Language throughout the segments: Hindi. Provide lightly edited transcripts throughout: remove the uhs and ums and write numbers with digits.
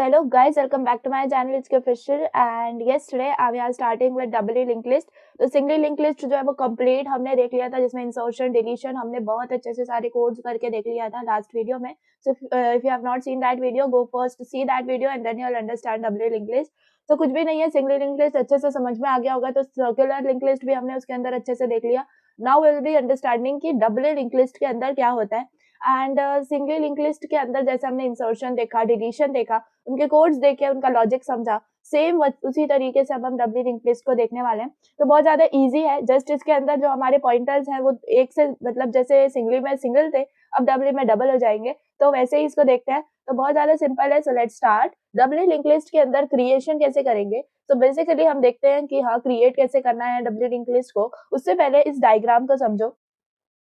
So hello guys, welcome back to my channel. It's official and yes, today we are starting with doubly linked list. तो सिंगली लिंक लिस्ट जो है वो कंप्लीट हमने देख लिया था, जिसमें इंसर्शन डिलीशन हमने बहुत अच्छे से सारे कोड्स करके देख लिया था लास्ट वीडियो में. So if you have not seen that video, go first see that video and then you will understand doubly linked list. तो कुछ भी नहीं है, सिंगली लिंक लिस्ट अच्छे से समझ में आ गया होगा. तो सर्कुलर लिंक लिस्ट भी हमने उसके अंदर अच्छे से देख लिया. नाउ विल बी अंडरस्टैंडिंग कि डबली लिंक लिस्ट के अंदर क्या होता है. एंड सिंगली लिंक लिस्ट के अंदर जैसे हमने इंसर्शन देखा, डिलीशन देखा, उनके कोड्स देखे, उनका लॉजिक समझा, सेम उसी तरीके से अब हम डबली लिंक लिस्ट को देखने वाले हैं. तो बहुत ज्यादा इजी है. जस्ट इसके अंदर जो हमारे पॉइंटर्स हैं वो एक से मतलब जैसे सिंगली में सिंगल थे, अब डबली में डबल हो जाएंगे. तो वैसे ही इसको देखते हैं. तो बहुत ज्यादा सिंपल है. So let's start. Doubly linked list के अंदर क्रिएशन कैसे करेंगे. तो बेसिकली हम देखते हैं कि हाँ, क्रिएट कैसे करना है डबली लिंक लिस्ट को. उससे पहले इस डायग्राम को समझो.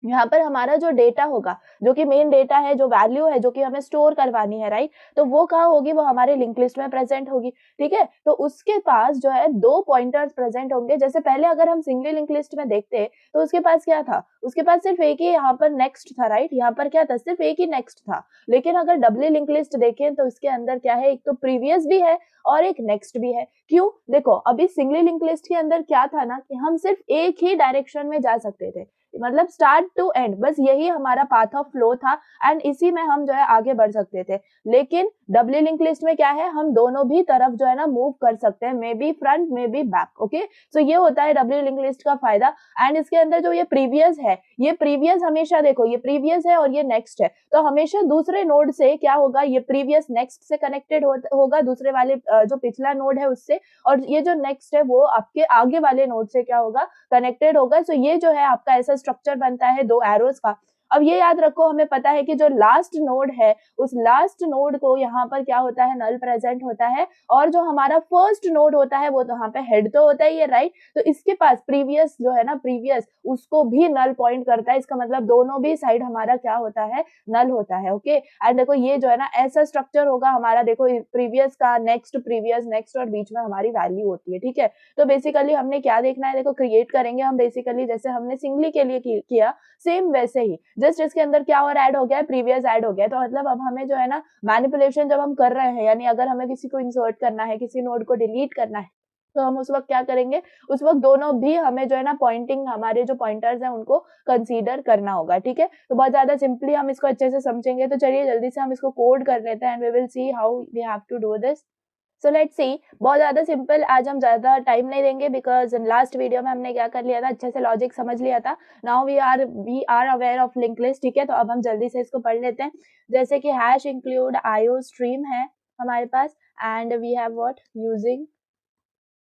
यहाँ पर हमारा जो डेटा होगा, जो कि मेन डेटा है, जो वैल्यू है, जो कि हमें स्टोर करवानी है, राइट. तो वो कहाँ होगी, वो हमारे लिंक लिस्ट में प्रेजेंट होगी. ठीक है. तो उसके पास जो है दो पॉइंटर्स प्रेजेंट होंगे. जैसे पहले अगर हम सिंगल लिंक लिस्ट में देखते तो उसके पास क्या था, उसके पास सिर्फ एक ही यहाँ पर नेक्स्ट था, राइट. यहाँ पर क्या था, सिर्फ एक ही नेक्स्ट था. लेकिन अगर डबली लिंक लिस्ट देखें तो इसके अंदर क्या है, एक तो प्रीवियस भी है और एक नेक्स्ट भी है. क्यों, देखो अभी सिंगल लिंक लिस्ट के अंदर क्या था ना, कि हम सिर्फ एक ही डायरेक्शन में जा सकते थे, मतलब स्टार्ट टू एंड, बस यही हमारा पाथ ऑफ फ्लो था एंड इसी में हम जो है आगे बढ़ सकते थे. लेकिन डबली लिंक लिस्ट में क्या है, हम दोनों भी तरफ जो है ना मूव कर सकते हैं, maybe front maybe back. Okay. So ये होता है डबली लिंक लिस्ट का फायदा. एंड इसके अंदर जो ये प्रीवियस है, ये प्रीवियस हमेशा देखो, ये प्रीवियस है और ये नेक्स्ट है, तो हमेशा दूसरे नोड से क्या होगा, ये प्रीवियस नेक्स्ट से कनेक्टेड होगा, दूसरे वाले जो पिछला नोड है उससे, और ये जो नेक्स्ट है वो आपके आगे वाले नोड से क्या होगा, कनेक्टेड होगा. सो ये जो है आपका ऐसा स्ट्रक्चर बनता है दो एरोज का. अब ये याद रखो, हमें पता है कि जो लास्ट नोड है, उस लास्ट नोड को यहाँ पर क्या होता है, नल प्रेजेंट होता है, और जो हमारा फर्स्ट नोड होता है वो तो यहाँ पे हेड तो होता ही है, राइट. तो इसके पास प्रीवियस जो है ना, प्रीवियस उसको भी नल पॉइंट करता है. इसका मतलब दोनों भी साइड हमारा क्या होता है, नल होता है. ओके. एंड देखो ये जो है ना ऐसा स्ट्रक्चर होगा हमारा. देखो प्रीवियस का नेक्स्ट, प्रीवियस नेक्स्ट, और बीच में हमारी वैल्यू होती है. ठीक है. तो बेसिकली हमने क्या देखना है, देखो क्रिएट करेंगे हम बेसिकली जैसे हमने सिंगली के लिए किया, सेम वैसे ही. जस्ट इसके अंदर क्या और ऐड हो गया है, प्रीवियस ऐड हो गया है. तो मतलब अब हमें जो है ना मैनिपुलेशन जब हम कर रहे हैं, यानी अगर हमें किसी को इंसर्ट करना है, किसी नोड को डिलीट करना है, तो हम उस वक्त क्या करेंगे, उस वक्त दोनों भी हमें जो है ना पॉइंटिंग, हमारे जो पॉइंटर्स हैं उनको कंसीडर करना होगा. ठीक है. तो बहुत ज्यादा सिंपली हम इसको अच्छे से समझेंगे. तो चलिए जल्दी से हम इसको कोड कर लेते हैं and we will see how we have to do this. So let's see. बहुत ज्यादा सिंपल, आज हम ज्यादा टाइम नहीं देंगे बिकॉज लास्ट वीडियो में हमने क्या कर लिया था, अच्छे से लॉजिक समझ लिया था. Now we are aware of link list. ठीक है. तो अब हम जल्दी से इसको पढ़ लेते हैं. जैसे कि हैश इंक्लूड आईओ स्ट्रीम है हमारे पास, and we have what, using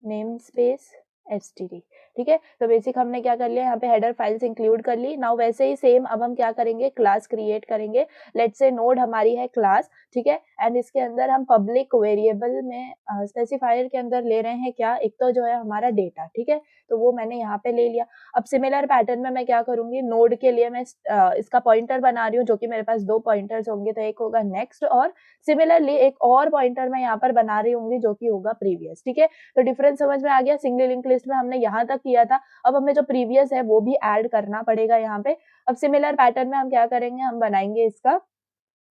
namespace std. ठीक है. तो बेसिक हमने क्या कर लिया, यहाँ पे हेडर फाइल्स इंक्लूड कर ली. नाउ वैसे ही सेम अब हम क्या करेंगे, क्लास क्रिएट करेंगे. लेट्स से नोड हमारी है क्लास. ठीक है. एंड इसके अंदर हम पब्लिक वेरिएबल में स्पेसिफायर के अंदर ले रहे हैं क्या, एक तो जो है हमारा डेटा. ठीक है. तो वो मैंने यहाँ पे ले लिया. अब सिमिलर पैटर्न में मैं क्या करूंगी, नोड के लिए मैं इसका पॉइंटर बना रही हूँ, जो कि मेरे पास दो पॉइंटर्स होंगे. तो एक होगा नेक्स्ट, और सिमिलरली एक और पॉइंटर मैं यहाँ पर बना रही होंगी जो कि होगा प्रीवियस. ठीक है. तो डिफरेंस समझ में आ गया. सिंगल लिंक लिस्ट में हमने यहाँ तक किया था, अब हमें जो प्रीवियस है वो भी ऐड करना पड़ेगा यहाँ पे. अब सिमिलर पैटर्न में हम क्या करेंगे, हम बनाएंगे इसका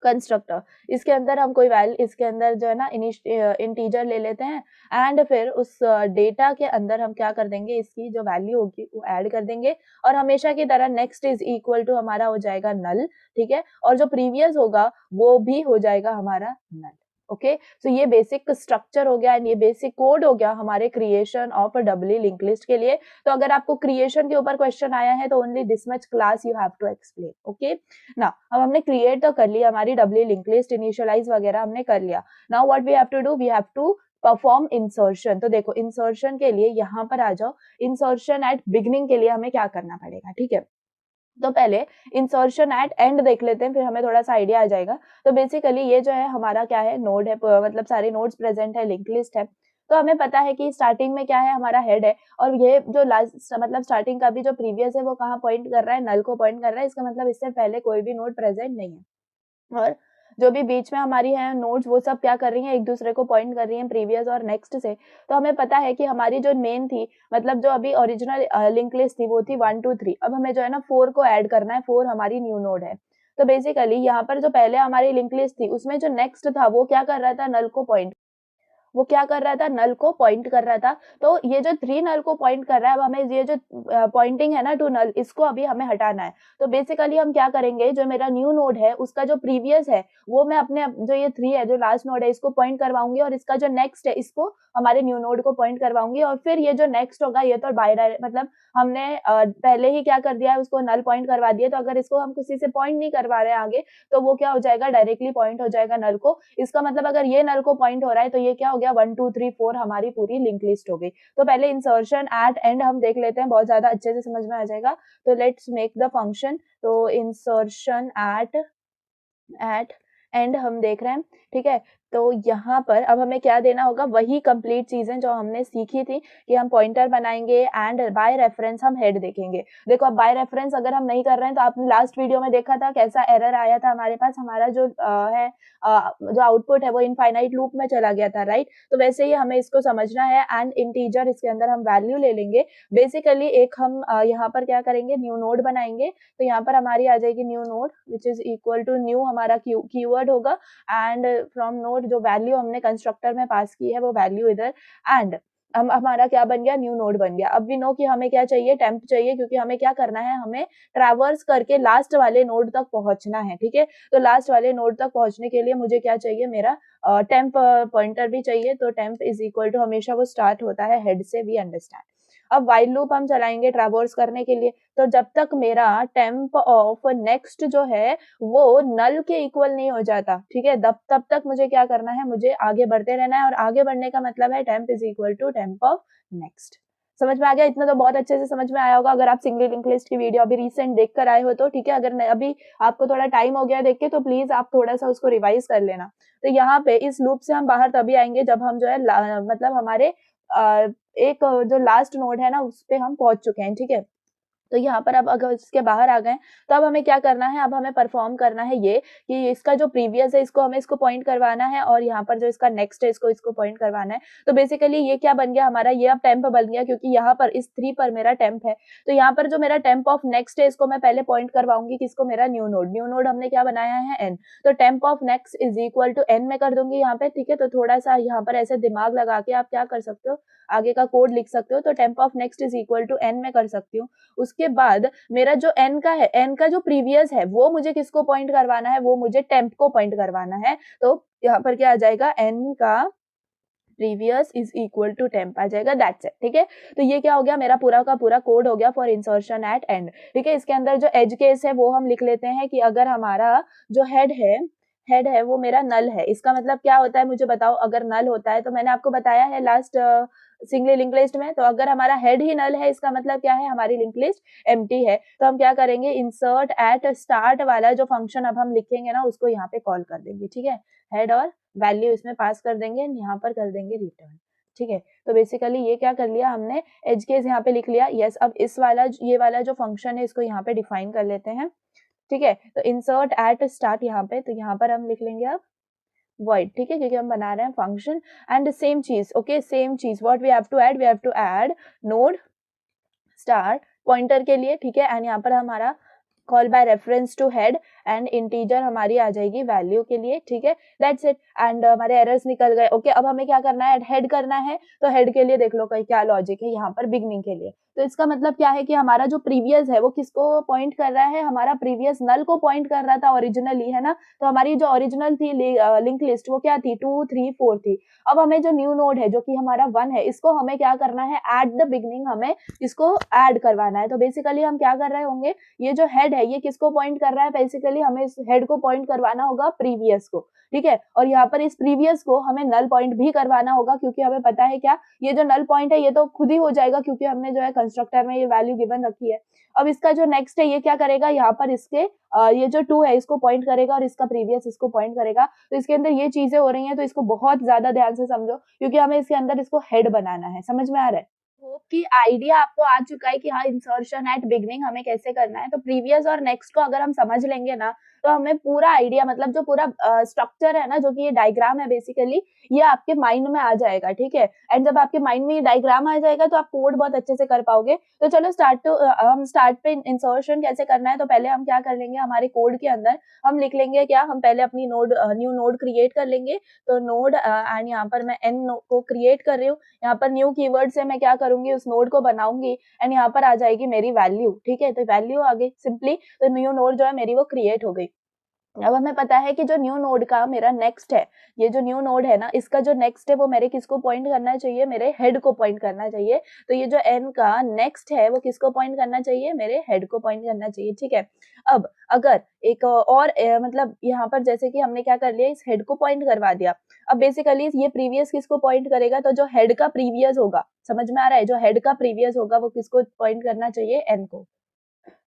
कंस्ट्रक्टर. इसके अंदर हम कोई वैल्यू, इसके अंदर जो है ना इंटीजर ले लेते हैं, एंड फिर उस डेटा के अंदर हम क्या कर देंगे, इसकी जो वैल्यू होगी वो ऐड कर देंगे. और हमेशा की तरह नेक्स्ट इज इक्वल टू हमारा हो जाएगा नल. ठीक है. और जो प्रीवियस होगा वो भी हो जाएगा हमारा नल. ओके. सो ये बेसिक स्ट्रक्चर हो गया एंड ये बेसिक कोड हो गया हमारे creation of Dabali linked list के लिए. तो अगर आपको क्रिएशन के ऊपर क्वेश्चन आया है तो only this much class you have to explain. Okay. ना अब हमने क्रिएट तो कर लिया, हमारी डबली लिंक लिस्ट इनिशियलाइज वगैरह हमने कर लिया. Now what we have to do, we have to perform insertion. तो देखो इंसर्शन के लिए यहाँ पर आ जाओ. इंसर्शन एट बिगिनिंग के लिए हमें क्या करना पड़ेगा. ठीक है. तो पहले इंसर्शन एट एंड देख लेते हैं, फिर हमें थोड़ा सा आइडिया आ जाएगा. तो बेसिकली ये जो है हमारा क्या है, नोड है, मतलब सारे नोड्स प्रेजेंट है, लिंक लिस्ट है. तो हमें पता है कि स्टार्टिंग में क्या है, हमारा हेड है, और ये जो लास्ट मतलब स्टार्टिंग का भी जो प्रीवियस है वो कहाँ पॉइंट कर रहा है, नल को पॉइंट कर रहा है. इसका मतलब इससे पहले कोई भी नोड प्रेजेंट नहीं है. और जो भी बीच में हमारी है नोड्स, वो सब क्या कर रही हैं, एक दूसरे को पॉइंट कर रही हैं प्रीवियस और नेक्स्ट से. तो हमें पता है कि हमारी जो मेन थी, मतलब जो अभी ओरिजिनल लिंक लिस्ट थी वो थी 1 2 3. अब हमें जो है ना 4 को ऐड करना है, 4 हमारी न्यू नोड है. तो बेसिकली यहाँ पर जो पहले हमारी लिंक लिस्ट थी उसमें जो नेक्स्ट था वो क्या कर रहा था, नल को पॉइंट वो क्या कर रहा था, नल को पॉइंट कर रहा था। तो ये जो 3 नल को पॉइंट कर रहा है, अब हमें ये जो पॉइंटिंग है ना टू नल, इसको अभी हमें हटाना है। तो बेसिकली हम क्या करेंगे, जो मेरा न्यू नोड है उसका जो प्रीवियस है वो मैं अपने जो ये 3 है, जो लास्ट नोड है, इसको पॉइंट करवाऊंगी और इसका जो नेक्स्ट है इसको हमारे न्यू नोड को पॉइंट करवाऊंगी। और फिर ये जो नेक्स्ट होगा ये तो मतलब हमने पहले ही क्या कर दिया है, उसको नल पॉइंट करवा दिया। तो अगर इसको हम किसी से पॉइंट नहीं करवा रहे आगे, तो वो क्या हो जाएगा, डायरेक्टली पॉइंट हो जाएगा नल को। इसका मतलब अगर ये नल को पॉइंट हो रहा है तो ये क्या हो गया, 1 2 3 4 हमारी पूरी लिंक लिस्ट हो गई। तो पहले इंसर्शन एट एंड हम देख लेते हैं, बहुत ज्यादा अच्छे से समझ में आ जाएगा। तो लेट्स मेक द फंक्शन। तो इंसर्शन एट एंड हम देख रहे हैं, ठीक है। तो यहाँ पर अब हमें क्या देना होगा, वही कंप्लीट चीजें जो हमने सीखी थी कि हम पॉइंटर बनाएंगे एंड बाय रेफरेंस हम हेड देखेंगे। देखो अब बाय रेफरेंस अगर हम नहीं कर रहे हैं तो आपने लास्ट वीडियो में देखा था कैसा एरर आया था हमारे पास, हमारा जो है जो आउटपुट है वो इनफाइनाइट लूप में चला गया था, राइट। तो वैसे ही हमें इसको समझना है एंड इंटीजर, इसके अंदर हम वैल्यू ले लेंगे। बेसिकली एक हम यहाँ पर क्या करेंगे, न्यू नोड बनाएंगे। तो यहाँ पर हमारी आ जाएगी new node which is equal to new, हमारा कीवर्ड होगा एंड फ्रॉम नोड जो वैल्यू हमने कंस्ट्रक्टर में पास की है वो वैल्यू इधर, एंड हमारा क्या बन गया, न्यू नोड बन गया। अब वी नो कि हमें क्या चाहिए, टेम्प चाहिए, क्योंकि हमें क्या करना है, हमें ट्रैवर्स करके लास्ट वाले नोड तक पहुंचना है, ठीक है। तो लास्ट वाले नोड तक पहुंचने के लिए मुझे क्या चाहिए, मेरा टेम्प पॉइंटर भी चाहिए। तो टेम्प इज इक्वल टू, हमेशा वो स्टार्ट होता है हेड से, वी अंडरस्टैंड। अब वाइल लूप हम चलाएंगे ट्रैवर्स करने के लिए। तो जब तक मेरा टेम्प ऑफ नेक्स्ट जो है वो नल के इक्वल नहीं हो जाता, ठीक है, तब तक मुझे क्या करना है, मुझे आगे बढ़ते रहना है। और आगे बढ़ने का मतलब है temp is equal to temp of next. समझ में आ गया? इतना तो बहुत अच्छे से समझ में आया होगा अगर आप सिंगल लिंक लिस्ट की वीडियो अभी रिसेंट देख कर आए हो तो, ठीक है। अगर अभी आपको थोड़ा टाइम हो गया देख के, तो प्लीज आप थोड़ा सा उसको रिवाइज कर लेना। तो यहाँ पे इस लूप से हम बाहर तभी आएंगे जब हम जो है मतलब हमारे एक जो लास्ट नोड है ना उस पे हम पहुंच चुके हैं, ठीक है। तो यहाँ पर अब अगर इसके बाहर आ गए तो अब हमें क्या करना है, अब हमें परफॉर्म करना है ये कि इसका जो प्रीवियस है इसको हमें इसको पॉइंट करवाना है और यहाँ पर जो इसका नेक्स्ट है इसको पॉइंट करवाना है। तो बेसिकली ये क्या बन गया हमारा, ये अब टेम्प बन गया, क्योंकि यहाँ पर इस 3 पर मेरा टेम्प है। तो यहाँ पर जो मेरा टेम्प ऑफ नेक्स्ट है इसको मैं पहले पॉइंट करवाऊंगी, किसको, मेरा न्यू नोड हमने क्या बनाया है, एन। तो temp of next is equal to N में कर दूंगी यहाँ पे, ठीक है। तो थोड़ा सा यहाँ पर ऐसे दिमाग लगा के आप क्या कर सकते हो, आगे का कोड लिख सकते हो। तो temp of next is equal to N में कर सकती हूँ। उसके बाद मेरा जो n का है, n का जो प्रीवियस है वो मुझे किसको पॉइंट करवाना है, वो मुझे टेम्प को पॉइंट करवाना है। तो यहाँ पर क्या आ जाएगा, n का previous is equal to temp आ जाएगा, दैट्स इट, ठीक है। तो ये क्या हो गया, मेरा पूरा का पूरा कोड हो गया फॉर इंसर्शन एट एंड, ठीक है। इसके अंदर जो एज केस है वो हम लिख लेते हैं कि अगर हमारा जो हेड है वो मेरा नल है। इसका मतलब क्या होता है मुझे बताओ, अगर नल होता है तो मैंने आपको बताया है लास्ट सिंगल लिंक लिस्ट में, तो अगर हमारा हेड ही नल है इसका मतलब क्या है, हमारी लिंक लिस्ट एम्प्टी है। तो हम क्या करेंगे, इंसर्ट एट स्टार्ट वाला जो फंक्शन अब हम लिखेंगे ना उसको यहाँ पे कॉल कर देंगे, ठीक है। हेड और वैल्यू इसमें पास कर देंगे, यहाँ पर कर देंगे रिटर्न, ठीक है। तो बेसिकली ये क्या कर लिया हमने, एज केस यहाँ पे लिख लिया, यस। अब इस वाला ये वाला जो फंक्शन है इसको यहाँ पे डिफाइन कर लेते हैं, ठीक है। तो इंसर्ट एट स्टार्ट यहाँ पे, तो यहाँ पर हम लिख लेंगे अब void, ठीक है, क्योंकि हम बना रहे हैं फंक्शन। एंड सेम चीज, ओके, सेम चीज, what we have to add node star pointer के लिए, ठीक है। एंड यहाँ पर हमारा call by reference to head and integer हमारी आ जाएगी वैल्यू के लिए, ठीक है, दैट्स इट। एंड हमारे एरर्स निकल गए, ओके। अब हमें क्या करना है, हेड करना है। तो हेड के लिए देख लो कहीं क्या लॉजिक है यहाँ पर, बिगनिंग के लिए। तो इसका मतलब क्या है कि हमारा जो प्रीवियस है वो किसको पॉइंट कर रहा है, हमारा प्रीवियस नल को पॉइंट कर रहा था ओरिजिनली, है ना। तो हमारी जो ओरिजिनल थी लिंक लिस्ट वो क्या थी, 2 3 4 थी। अब हमें जो न्यू नोड है जो कि हमारा 1 है, इसको हमें क्या करना है, एट द बिगनिंग हमें इसको ऐड करवाना है। तो बेसिकली हम क्या कर रहे होंगे, ये जो हेड है ये किसको पॉइंट कर रहा है, बेसिकली हमें इस हेड को पॉइंट करवाना होगा प्रीवियस को, ठीक है। और यहाँ पर इस प्रीवियस को हमें नल पॉइंट भी करवाना होगा, क्योंकि हमें पता है क्या, ये जो नल पॉइंट है ये तो खुद ही हो जाएगा क्योंकि हमने जो है कंस्ट्रक्टर में ये वैल्यू गिवन रखी है। अब इसका जो नेक्स्ट है ये क्या करेगा, यहाँ पर इसके ये जो 2 है इसको पॉइंट करेगा और इसका प्रीवियस इसको पॉइंट करेगा। तो इसके अंदर ये चीजें हो रही हैं, तो इसको बहुत ज्यादा ध्यान से समझो क्योंकि हमें इसके अंदर इसको हेड बनाना है। समझ में आ रहा है? होप कि आइडिया आपको आ चुका है कि हाँ इंसर्शन एट बिगनिंग हमें कैसे करना है। तो प्रीवियस और नेक्स्ट को अगर हम समझ लेंगे ना तो हमें पूरा आइडिया, मतलब जो पूरा स्ट्रक्चर है ना, जो कि ये डायग्राम है बेसिकली, ये आपके माइंड में आ जाएगा, ठीक है। एंड जब आपके माइंड में ये डायग्राम आ जाएगा तो आप कोड बहुत अच्छे से कर पाओगे। तो चलो हम स्टार्ट पे इंसर्शन कैसे करना है। तो पहले हम क्या कर लेंगे, हमारे कोड के अंदर हम लिख लेंगे क्या, हम पहले अपनी न्यू नोड क्रिएट कर लेंगे। तो नोड एंड यहाँ पर मैं एन को क्रिएट कर रही हूँ। यहाँ पर न्यू कीवर्ड से मैं क्या करूंगी, उस नोड को बनाऊंगी एंड यहाँ पर आ जाएगी मेरी वैल्यू, ठीक है। तो वैल्यू आ गई सिंपली, तो न्यू नोड जो है मेरी वो क्रिएट हो गई। अब हमें पता है कि जो न्यू नोड का मेरा नेक्स्ट है, ये जो न्यू नोड है ना, इसका जो नेक्स्ट है वो मेरे किसको पॉइंट करना चाहिए, मेरे हेड को पॉइंट करना चाहिए। तो ये जो एन का नेक्स्ट है वो किसको पॉइंट करना चाहिए, मेरे हेड को पॉइंट करना चाहिए, ठीक है। अब अगर एक और मतलब यहाँ पर जैसे कि हमने क्या कर लिया, इस हेड को पॉइंट करवा दिया। अब बेसिकली ये प्रीवियस किसको पॉइंट करेगा, तो जो हेड का प्रीवियस होगा, समझ में आ रहा है, जो हेड का प्रीवियस होगा वो किसको पॉइंट करना चाहिए, एन को।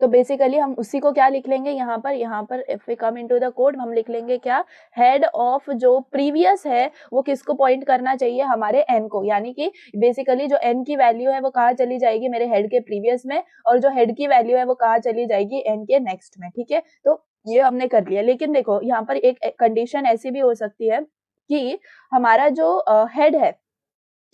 तो बेसिकली हम उसी को क्या लिख लेंगे, यहाँ पर if we come into the code हम लिख लेंगे क्या, हेड ऑफ जो प्रीवियस है वो किसको पॉइंट करना चाहिए, हमारे एन को। यानी कि बेसिकली जो एन की वैल्यू है वो कहाँ चली जाएगी, मेरे हेड के प्रीवियस में, और जो हेड की वैल्यू है वो कहाँ चली जाएगी, एन के नेक्स्ट में, ठीक है। तो ये हमने कर लिया। लेकिन देखो यहाँ पर एक कंडीशन ऐसी भी हो सकती है कि हमारा जो हेड है,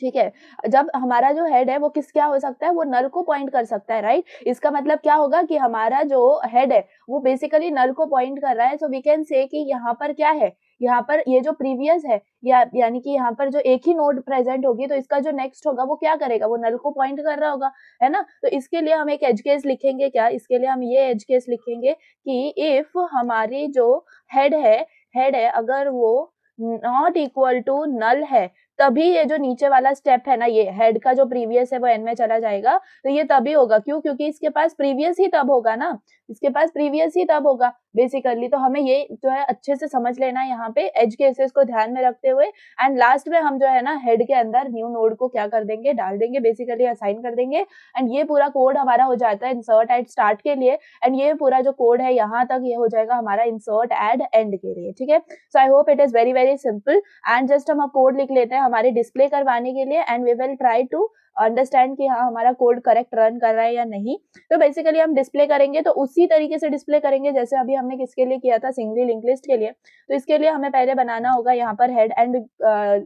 ठीक है, जब हमारा जो हेड है वो क्या हो सकता है, वो नल को पॉइंट कर सकता है, राइट। इसका मतलब क्या होगा कि हमारा जो हेड है वो बेसिकली नल को पॉइंट कर रहा है। सो वी कैन से कि यहाँ पर क्या है, यहाँ पर ये जो प्रीवियस है, यानी कि यहाँ पर जो एक ही नोड प्रेजेंट होगी तो इसका जो नेक्स्ट होगा वो क्या करेगा, वो नल को पॉइंट कर रहा होगा, है ना। तो इसके लिए हम एक एज केस लिखेंगे क्या, इसके लिए हम ये एज केस लिखेंगे कि इफ हमारी जो हेड है अगर वो नॉट इक्वल टू नल है, तभी ये जो नीचे वाला स्टेप है ना, ये हेड का जो प्रीवियस है वो एन में चला जाएगा। तो ये तभी होगा, क्यों, क्योंकि इसके पास प्रीवियस ही तब होगा ना, इसके पास प्रीवियस ही तब होगा बेसिकली। तो हमें ये जो है अच्छे से समझ लेना है यहाँ पे एज केसेस को ध्यान में रखते हुए। एंड लास्ट में हम जो है ना हेड के अंदर न्यू नोड को क्या कर देंगे, डाल देंगे, बेसिकली असाइन कर देंगे। एंड ये पूरा कोड हमारा हो जाता है इंसर्ट एट स्टार्ट के लिए। एंड ये पूरा जो कोड है यहाँ तक ये हो जाएगा हमारा इंसर्ट एट एंड के लिए, ठीक है। So I hope it is very very simple. And just हम कोड लिख लेते हैं हमारे डिस्प्ले करवाने के लिए, and we will try to understand कि हाँ हमारा कोड करेक्ट रन कर रहा है या नहीं। तो बेसिकली हम डिस्प्ले करेंगे तो उसी तरीके से डिस्प्ले करेंगे जैसे अभी हमने किसके लिए किया था, सिंगली लिंक लिस्ट के लिए। तो इसके लिए हमें पहले बनाना होगा यहाँ पर हेड एंड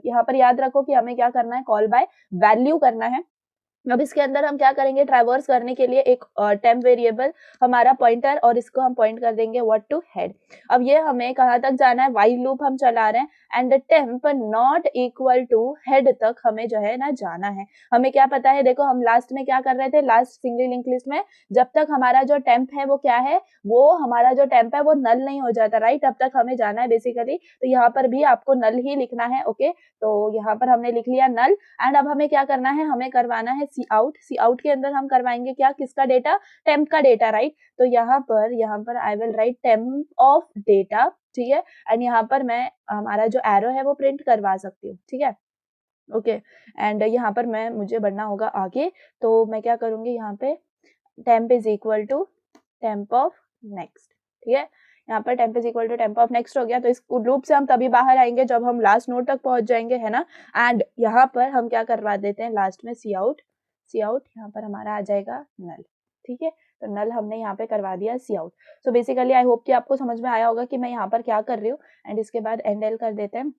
यहाँ पर याद रखो कि हमें क्या करना है, कॉल बाय वैल्यू करना है। अब इसके अंदर हम क्या करेंगे, ट्रैवर्स करने के लिए एक टेम्प वेरिएबल हमारा पॉइंटर, और इसको हम पॉइंट कर देंगे व्हाट टू हेड। अब ये हमें कहाँ तक जाना है, व्हाइल लूप हम चला रहे हैं and temp not equal to head तक हमें जो है ना जाना है। हमें क्या पता है, देखो हम लास्ट में क्या कर रहे थे, लास्ट सिंगल लिंक लिस्ट में जब तक हमारा जो टेम्प है वो क्या है, वो हमारा जो टेम्प है वो नल नहीं हो जाता, राइट, तब तक हमें जाना है बेसिकली। तो यहाँ पर भी आपको नल ही लिखना है, ओके। तो यहाँ पर हमने लिख लिया नल। एंड अब हमें क्या करना है, हमें करवाना है सी आउट के अंदर हम करवाएंगे क्या, किसका डेटा, टेम्प का डेटा, राइट। तो यहाँ पर I will write temp of data, ठीक है। एंड यहाँ पर मैं हमारा जो एरो है वो प्रिंट करवा सकती हूँ, ठीक है, ओके। एंड यहाँ पर मुझे बढ़ना होगा आगे। तो मैं क्या करूंगी, यहाँ पे temp is equal to temp of next, ठीक है। यहाँ पर temp is equal to temp of next हो गया। तो इस लूप से हम तभी बाहर आएंगे जब हम लास्ट नोड तक पहुंच जाएंगे, है ना। एंड यहाँ पर हम क्या करवा देते हैं लास्ट में सी आउट, यहाँ पर हमारा आ जाएगा नल, ठीक है। तो नल हमने यहाँ पे करवा दिया cout. So basically I hope कि आपको समझ में आया होगा कि मैं यहाँ पर क्या कर रही हूँ। एंड इसके बाद एंड एल कर देते हैं,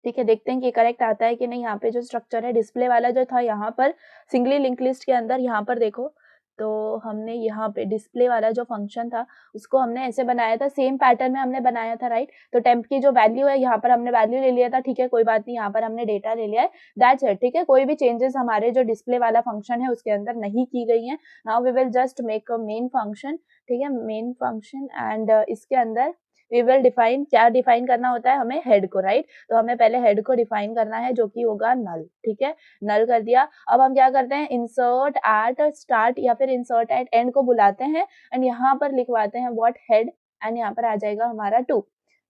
ठीक है। देखते हैं कि करेक्ट आता है कि नहीं। यहाँ पे जो स्ट्रक्चर है डिस्प्ले वाला जो था यहाँ पर सिंगली लिंक लिस्ट के अंदर, यहाँ पर देखो तो हमने यहाँ पे डिस्प्ले वाला जो फंक्शन था उसको हमने ऐसे बनाया था, सेम पैटर्न में हमने बनाया था, राइट। तो टेम्प की जो वैल्यू है यहाँ पर हमने वैल्यू ले लिया था, ठीक है, कोई बात नहीं, यहाँ पर हमने डेटा ले लिया है, दैट्स इट, ठीक है। कोई भी चेंजेस हमारे जो डिस्प्ले वाला फंक्शन है उसके अंदर नहीं की गई है। Now we will just make a main function, ठीक है, मेन फंक्शन। एंड इसके अंदर वी विल डिफाइन, क्या डिफाइन करना होता है हमें, हेड को, राइट। तो हमें पहले हेड को डिफाइन करना है जो कि होगा नल, ठीक है, नल कर दिया। अब हम क्या करते हैं, इंसर्ट एट स्टार्ट या फिर इंसर्ट एट एंड को बुलाते हैं एंड यहाँ पर लिखवाते हैं व्हाट हेड, एंड यहाँ पर आ जाएगा हमारा 2,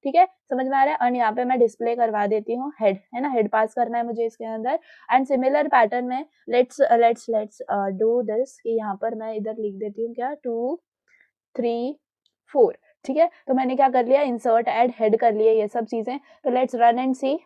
ठीक है, समझ में आ रहा है। और यहाँ पे मैं डिस्प्ले करवा देती हूँ हेड, है ना, हेड पास करना है मुझे इसके अंदर। एंड सिमिलर पैटर्न में लेट्स डू दिस कि यहाँ पर मैं इधर लिख देती हूँ क्या, 2 3 4, ठीक है। तो मैंने क्या कर लिया, इंसर्ट एड हेड कर लिया ये सब चीजें। तो let's run and see.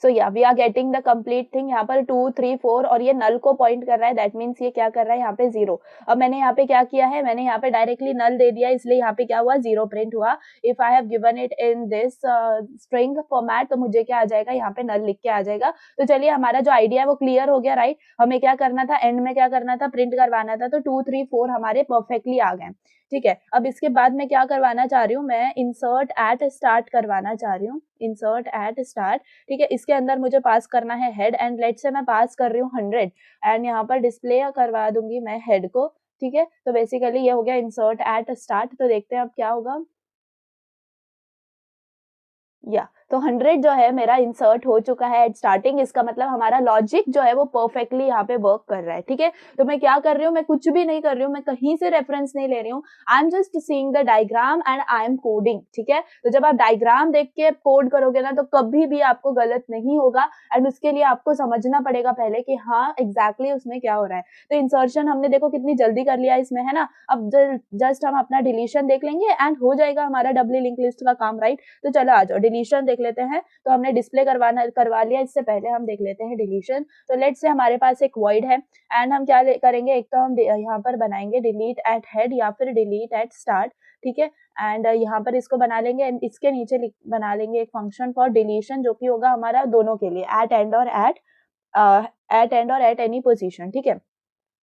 So yeah we are getting the complete thing. यहाँ पर 2 3 4 और ये नल को पॉइंट कर रहा है, दैट मीन्स ये क्या कर रहा है यहाँ पे 0। अब मैंने यहाँ पे क्या किया है, मैंने यहाँ पे डायरेक्टली नल दे दिया, इसलिए यहाँ पे क्या हुआ 0 प्रिंट हुआ। If I have given it in this string format तो मुझे क्या आ जाएगा, यहाँ पे नल लिख के आ जाएगा। तो चलिए हमारा जो आइडिया है वो क्लियर हो गया, राइट। हमें क्या करना था, एंड में क्या करना था, प्रिंट करवाना था। तो 2 3 4 हमारे परफेक्टली आ गए, ठीक है। अब इसके बाद मैं क्या करवाना चाह रही हूँ, मैं इंसर्ट एट स्टार्ट करवाना चाह रही हूँ, इंसर्ट एट स्टार्ट, ठीक है। इसके अंदर मुझे पास करना है हेड, एंड लेट से मैं पास कर रही हूँ 100, एंड यहाँ पर डिस्प्ले करवा दूंगी मैं हेड को, ठीक है। तो बेसिकली ये हो गया इंसर्ट एट स्टार्ट। तो देखते हैं अब क्या होगा। या तो 100 जो है मेरा इंसर्ट हो चुका है एट स्टार्टिंग। इसका मतलब हमारा लॉजिक जो है वो परफेक्टली यहाँ पे वर्क कर रहा है, ठीक है। तो मैं क्या कर रही हूँ, मैं कुछ भी नहीं कर रही हूँ, मैं कहीं से रेफरेंस नहीं ले रही हूँ। I am just seeing the diagram and I M coding, ठीक है। तो जब आप डायग्राम देख के कोड करोगे ना तो कभी भी आपको गलत नहीं होगा, एंड उसके लिए आपको समझना पड़ेगा पहले कि हाँ एग्जैक्टली उसमें क्या हो रहा है। तो इंसर्शन हमने देखो कितनी जल्दी कर लिया इसमें, है ना। अब जस्ट हम अपना डिलीशन देख लेंगे एंड हो जाएगा हमारा डबली लिंक लिस्ट का काम, राइट। तो चलो आ जाओ डिलीशन देख लेते हैं। तो हमने डिस्प्ले करवा लिया, इससे पहले हम देख लेते हैं डिलीशन। तो लेट्स से हमारे पास एक वॉइड है, एंड हम क्या करेंगे, एक तो हम यहाँ पर बनाएंगे डिलीट एट हेड या फिर डिलीट एट स्टार्ट, ठीक है। एंड यहाँ पर इसको बना लेंगे, एंड इसके नीचे बना लेंगे एक फंक्शन फॉर डिलीशन जो कि होगा हमारा दोनों के लिए, एट एंड और एट एनी पोजीशन, ठीक है।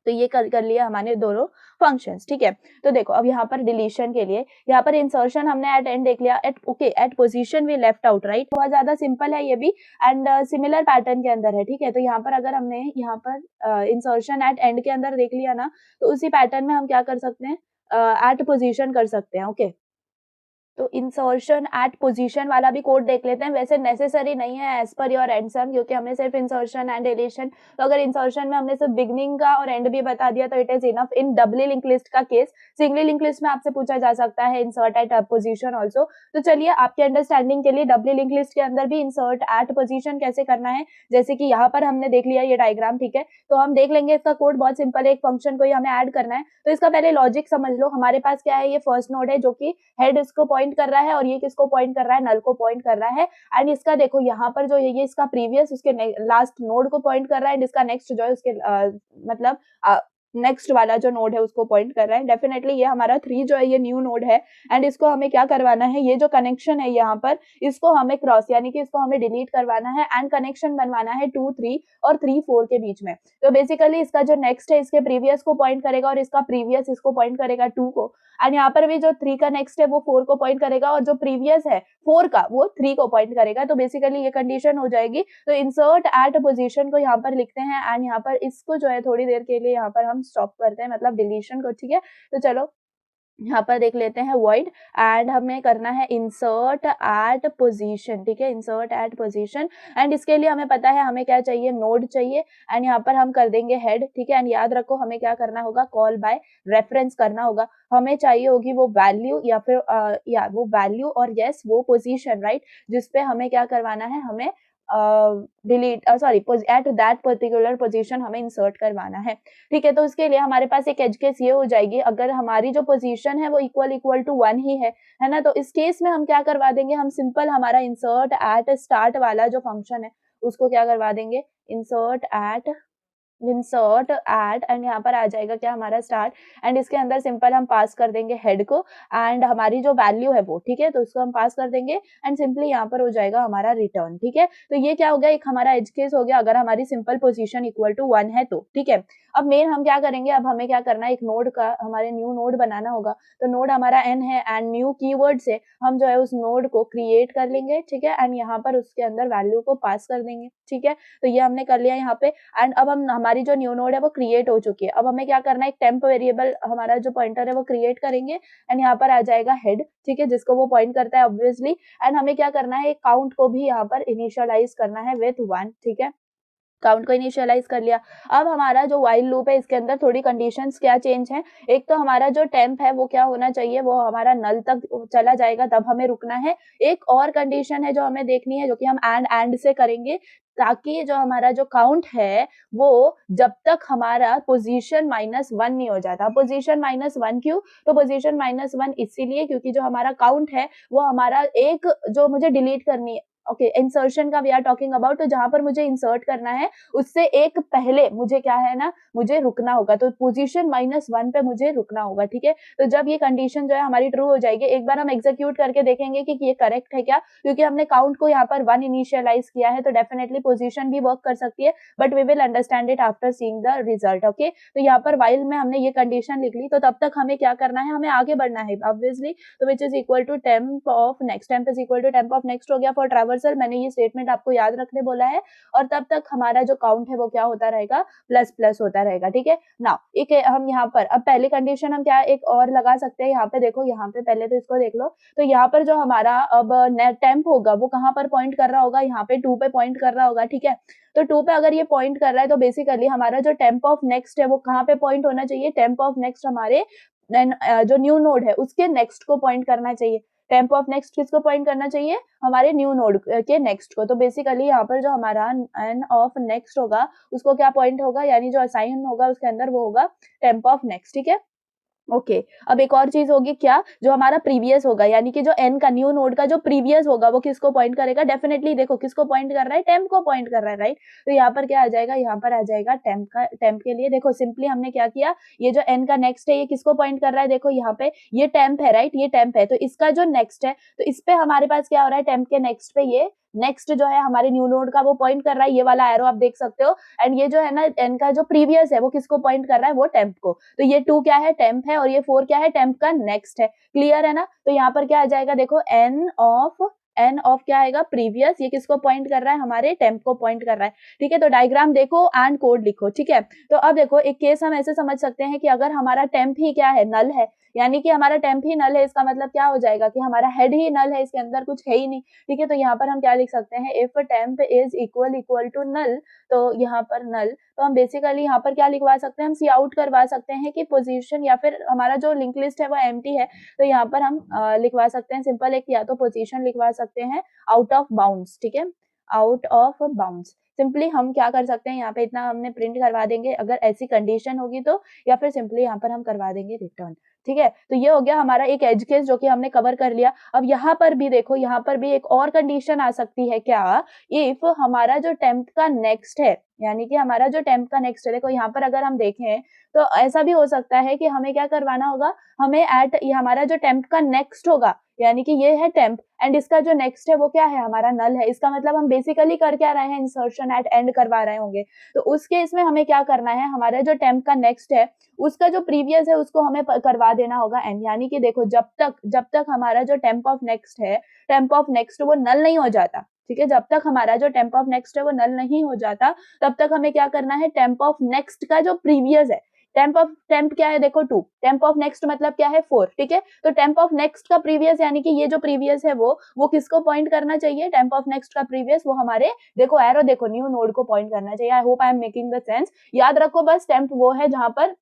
तो ये कर लिया हमने दोनों फंक्शंस, ठीक है। तो देखो अब यहाँ पर डिलीशन के लिए, यहाँ पर इंसर्शन हमने एट एंड देख लिया, at position we left out, right. बहुत ज्यादा सिंपल है ये भी, एंड सिमिलर पैटर्न के अंदर है, ठीक है। तो यहाँ पर अगर हमने यहाँ पर इंसर्शन एट एंड के अंदर देख लिया ना, तो उसी पैटर्न में हम क्या कर सकते हैं, एट पोजीशन कर सकते हैं, ओके। तो इंसर्शन एट पोजीशन वाला भी कोड देख लेते हैं। वैसे नेसेसरी नहीं है as per your and some, क्योंकि हमने सिर्फ इंसर्शन एंड डिलीशन, तो अगर इंसर्शन में हमने सिर्फ बिगनिंग का और एंड भी बता दिया तो it is enough. In doubly linked list का केस, सिंगली लिंक लिस्ट में आपसे पूछा जा सकता है इंसर्ट एट पोजीशन ऑल्सो। तो चलिए आपके अंडरस्टैंडिंग के लिए डबली लिंक लिस्ट के अंदर भी इंसर्ट एट पोजीशन कैसे करना है, जैसे कि यहाँ पर हमने देख लिया ये डायग्राम, ठीक है। तो हम देख लेंगे, इसका कोड बहुत सिंपल है, एक फंक्शन को ही हमें ऐड करना है। तो इसका पहले लॉजिक समझ लो। हमारे पास क्या है, ये फर्स्ट नोड है जो कि हेड इसको पॉइंट कर रहा है, और ये किसको पॉइंट कर रहा है, नल को पॉइंट कर रहा है। एंड इसका देखो यहाँ पर जो ये इसका प्रीवियस उसके लास्ट नोड को पॉइंट कर रहा है, एंड इसका नेक्स्ट जो है उसके मतलब नेक्स्ट वाला जो नोड है उसको पॉइंट कर रहा है। डेफिनेटली ये हमारा 3 जो है ये न्यू नोड है, एंड इसको हमें क्या करवाना है, ये जो कनेक्शन है यहाँ पर इसको हमें क्रॉस यानी कि इसको हमें डिलीट करवाना है, एंड कनेक्शन बनवाना है 2 3 और 3 4 के बीच में। तो बेसिकली इसका जो नेक्स्ट है इसके प्रीवियस को पॉइंट करेगा, और इसका प्रीवियस इसको पॉइंट करेगा 2 को, एंड यहाँ पर भी जो 3 का नेक्स्ट है वो 4 को पॉइंट करेगा, और जो प्रीवियस है 4 का वो 3 को पॉइंट करेगा। तो बेसिकली ये कंडीशन हो जाएगी। तो इंसर्ट एट पोजीशन को यहाँ पर लिखते हैं, एंड यहाँ पर इसको जो है थोड़ी देर के लिए यहाँ पर हम स्टॉप करते हैं, मतलब डिलीशन को, ठीक है। तो चलो यहाँ पर देख लेते हैं void, एंड हमें करना है इंसर्ट एट पोजीशन, ठीक है, इंसर्ट एट पोजीशन। एंड इसके लिए हमें पता है हमें क्या चाहिए, नोड चाहिए, एंड यहाँ पर हम कर देंगे हेड, ठीक है। एंड याद रखो हमें क्या करना होगा, कॉल बाय रेफरेंस करना होगा। हमें चाहिए होगी वो वैल्यू या फिर वो वैल्यू और यस वो पोजीशन, राइट, जिसपे हमें क्या करवाना है, हमें delete sorry at that particular position हमें इंसर्ट करवाना है, ठीक है। तो उसके लिए हमारे पास एक एज केस ये हो जाएगी, अगर हमारी जो पोजीशन है वो इक्वल टू 1 ही है ना। तो इस केस में हम क्या करवा देंगे, हम सिंपल हमारा इंसर्ट एट स्टार्ट वाला जो फंक्शन है उसको क्या करवा देंगे, इंसर्ट एट, एंड यहाँ पर आ जाएगा क्या हमारा स्टार्ट, एंड इसके अंदर सिंपल हम पास कर देंगे हेड को, एंड हमारी जो वैल्यू है वो, ठीक है, तो उसको हम पास कर देंगे, एंड सिंपली यहाँ पर हो जाएगा हमारा रिटर्न, ठीक है। तो ये क्या हो गया, एक हमारा एज केस हो गया अगर हमारी सिंपल पोजीशन इक्वल टू 1 है तो, ठीक है। अब मेन हम क्या करेंगे, अब हमें क्या करना है, एक नोड का हमारे न्यू नोड बनाना होगा। तो नोड हमारा n है, एंड न्यू कीवर्ड से हम जो है उस नोड को क्रिएट कर लेंगे, ठीक है, एंड यहाँ पर उसके अंदर वैल्यू को पास कर देंगे, ठीक है। तो ये हमने कर लिया यहाँ पे, एंड अब हम हमारी जो न्यू नोड है वो क्रिएट हो चुकी है। अब हमें क्या करना है, एक टेम्प वेरिएबल हमारा जो पॉइंटर है वो क्रिएट करेंगे, एंड यहाँ पर आ जाएगा हेड, ठीक है, जिसको वो पॉइंट करता है ऑब्वियसली। एंड हमें क्या करना है, एक काउंट को भी यहाँ पर इनिशियलाइज करना है विथ 1, ठीक है, काउंट को इनिशियलाइज कर लिया। अब हमारा जो व्हाइल लूप है इसके अंदर थोड़ी कंडीशंस क्या चेंज है, एक तो हमारा जो टेम्प है वो क्या होना चाहिए, वो हमारा नल तक चला जाएगा तब हमें रुकना है। एक और कंडीशन है जो हमें देखनी है, जो कि हम एंड से करेंगे, ताकि जो हमारा जो काउंट है वो जब तक हमारा पोजीशन -1 नहीं हो जाता। पोजीशन -1 क्यों, तो पोजीशन -1 इसीलिए क्योंकि जो हमारा काउंट है वो हमारा एक जो मुझे डिलीट करनी है ओके, इंसर्शन का वी आर टॉकिंग अबाउट, तो जहां पर मुझे इंसर्ट करना है उससे एक पहले मुझे क्या है ना, मुझे रुकना होगा, तो पोजीशन -1 पे मुझे रुकना होगा, ठीक है। तो जब ये कंडीशन जो है हमारी ट्रू हो जाएगी, एक बार हम एग्जीक्यूट करके देखेंगे कि ये करेक्ट है क्या, क्योंकि हमने काउंट को यहाँ पर 1 इनिशियलाइज किया है, तो डेफिनेटली पोजीशन भी वर्क कर सकती है, but we will understand it after seeing the result. Okay, तो यहाँ पर वाइल में हमने ये कंडीशन लिख ली, तो तब तक हमें क्या करना है, हमें आगे बढ़ना है ऑब्वियसली, तो which is equal to temp of next, temp is equal to temp of next हो गया फॉर ट्रैवर्सल, मैंने ये स्टेटमेंट आपको याद रखने बोला है, और तब तक हमारा जो काउंट है वो क्या होता रहेगा, प्लस प्लस होता रहेगा, ठीक है। नाउ एक हम यहाँ पर अब पहली कंडीशन हम क्या एक और लगा सकते हैं, यहाँ पे देखो, यहाँ पे पहले तो इसको देख लो, तो यहाँ पर जो हमारा अब टेम्प होगा वो कहाँ पर पॉइंट कर रहा होगा, यहाँ पे 2 पे पॉइंट कर रहा होगा, ठीक है। तो 2 पे अगर ये पॉइंट कर रहा है तो बेसिकली हमारा जो टेम्प ऑफ नेक्स्ट है वो कहाँ पे पॉइंट होना चाहिए, टेम्प ऑफ नेक्स्ट हमारे जो न्यू नोड है उसके नेक्स्ट को पॉइंट करना चाहिए। टेम्प ऑफ नेक्स्ट किसको पॉइंट करना चाहिए, हमारे न्यू नोड के नेक्स्ट को। तो बेसिकली यहाँ पर जो हमारा एन ऑफ नेक्स्ट होगा उसको क्या पॉइंट होगा, यानी जो असाइन होगा उसके अंदर वो होगा टेम्प ऑफ नेक्स्ट, ठीक है। ओके, अब एक और चीज होगी क्या, जो हमारा प्रीवियस होगा, यानी कि जो एन का न्यू नोड का जो प्रीवियस होगा वो किसको पॉइंट करेगा, डेफिनेटली देखो किसको पॉइंट कर रहा है, टेम्प को पॉइंट कर रहा है, राइट। तो यहाँ पर क्या आ जाएगा, यहाँ पर आ जाएगा टेम्प का, टेम्प के लिए देखो सिंपली हमने क्या किया, ये जो एन का नेक्स्ट है ये किसको पॉइंट कर रहा है, देखो यहाँ पे ये टेम्प है, राइट, ये टेम्प है, तो इसका जो नेक्स्ट है तो इस पे हमारे पास क्या हो रहा है, टेम्प के नेक्स्ट पे ये नेक्स्ट जो है हमारे न्यू नोड का वो पॉइंट कर रहा है, ये वाला एरो आप देख सकते हो, एंड ये जो है ना एन का जो प्रीवियस है वो किसको पॉइंट कर रहा है, वो टेम्प को। तो ये 2 क्या है, टेम्प है, और ये 4 क्या है, टेम्प का नेक्स्ट है, क्लियर है ना। तो यहाँ पर क्या आ जाएगा, देखो एन ऑफ क्या आएगा, प्रीवियस, ये किसको पॉइंट कर रहा है, हमारे टेम्प को पॉइंट कर रहा है, ठीक है। तो डायग्राम देखो एंड कोड लिखो, ठीक है। तो अब देखो एक केस हम ऐसे समझ सकते हैं कि अगर हमारा टेम्प ही क्या है, नल है, यानी कि हमारा टेम्प ही नल है, इसका मतलब क्या हो जाएगा कि हमारा हेड ही नल है, इसके अंदर कुछ है ही नहीं, ठीक है। तो यहाँ पर हम क्या लिख सकते हैं, if temp is equal to null, तो यहाँ पर नल, तो हम बेसिकली यहाँ पर क्या लिखवा सकते हैं, हम सी आउट करवा सकते हैं कि पोजीशन, या फिर हमारा जो लिंक लिस्ट है वो एम्प्टी है, तो यहाँ पर हम लिखवा सकते हैं सिंपल एक, या तो पोजीशन लिखवा सकते हैं आउट ऑफ बाउंड्स, ठीक है, आउट ऑफ बाउंड्स। सिंपली हम क्या कर सकते हैं, यहाँ पे इतना हमने प्रिंट करवा देंगे अगर ऐसी कंडीशन होगी तो, या फिर सिंपली यहाँ पर हम करवा देंगे रिटर्न, ठीक है। तो ये हो गया हमारा एक एज केस जो कि हमने कवर कर लिया। अब यहाँ पर भी देखो, यहाँ पर भी एक और कंडीशन आ सकती है क्या, इफ हमारा जो टेम्प का नेक्स्ट है, यानी कि हमारा जो टेम्प का नेक्स्ट है, देखो यहाँ पर अगर हम देखें तो ऐसा भी हो सकता है कि हमें क्या करवाना होगा, हमें एट ये हमारा जो टेम्प का नेक्स्ट होगा, यानी कि ये है टेम्प एंड इसका जो नेक्स्ट है वो क्या है, हमारा नल है, इसका मतलब हम बेसिकली कर क्या रहे हैं, इंसर्शन एट एंड करवा रहे होंगे। तो उस केस में हमें क्या करना है, हमारा जो टेम्प का नेक्स्ट है उसका जो प्रीवियस है उसको हमें करवा देना होगा एंड, यानी कि देखो जब तक हमारा जो टेम्प ऑफ नेक्स्ट है, टेम्प ऑफ नेक्स्ट वो नल नहीं हो जाता, ठीक है, जब तक हमारा जो टेम्प ऑफ नेक्स्ट है वो नल नहीं हो जाता, तब तक हमें क्या करना है, टेम्प ऑफ नेक्स्ट का जो प्रीवियस है, टेम्प क्या है, देखो 2, टेम्प ऑफ नेक्स्ट मतलब क्या है 4, ठीक है। तो टेम्प ऑफ नेक्स्ट का प्रीवियस, यानी कि ये जो प्रीवियस है वो किसको पॉइंट करना चाहिए, टेम्प ऑफ नेक्स्ट का प्रीवियस वो हमारे, देखो एरो देखो, न्यू नोड को पॉइंट करना चाहिए। I hope I am making the sense. याद रखो बस, टेम्प वो है जहां पर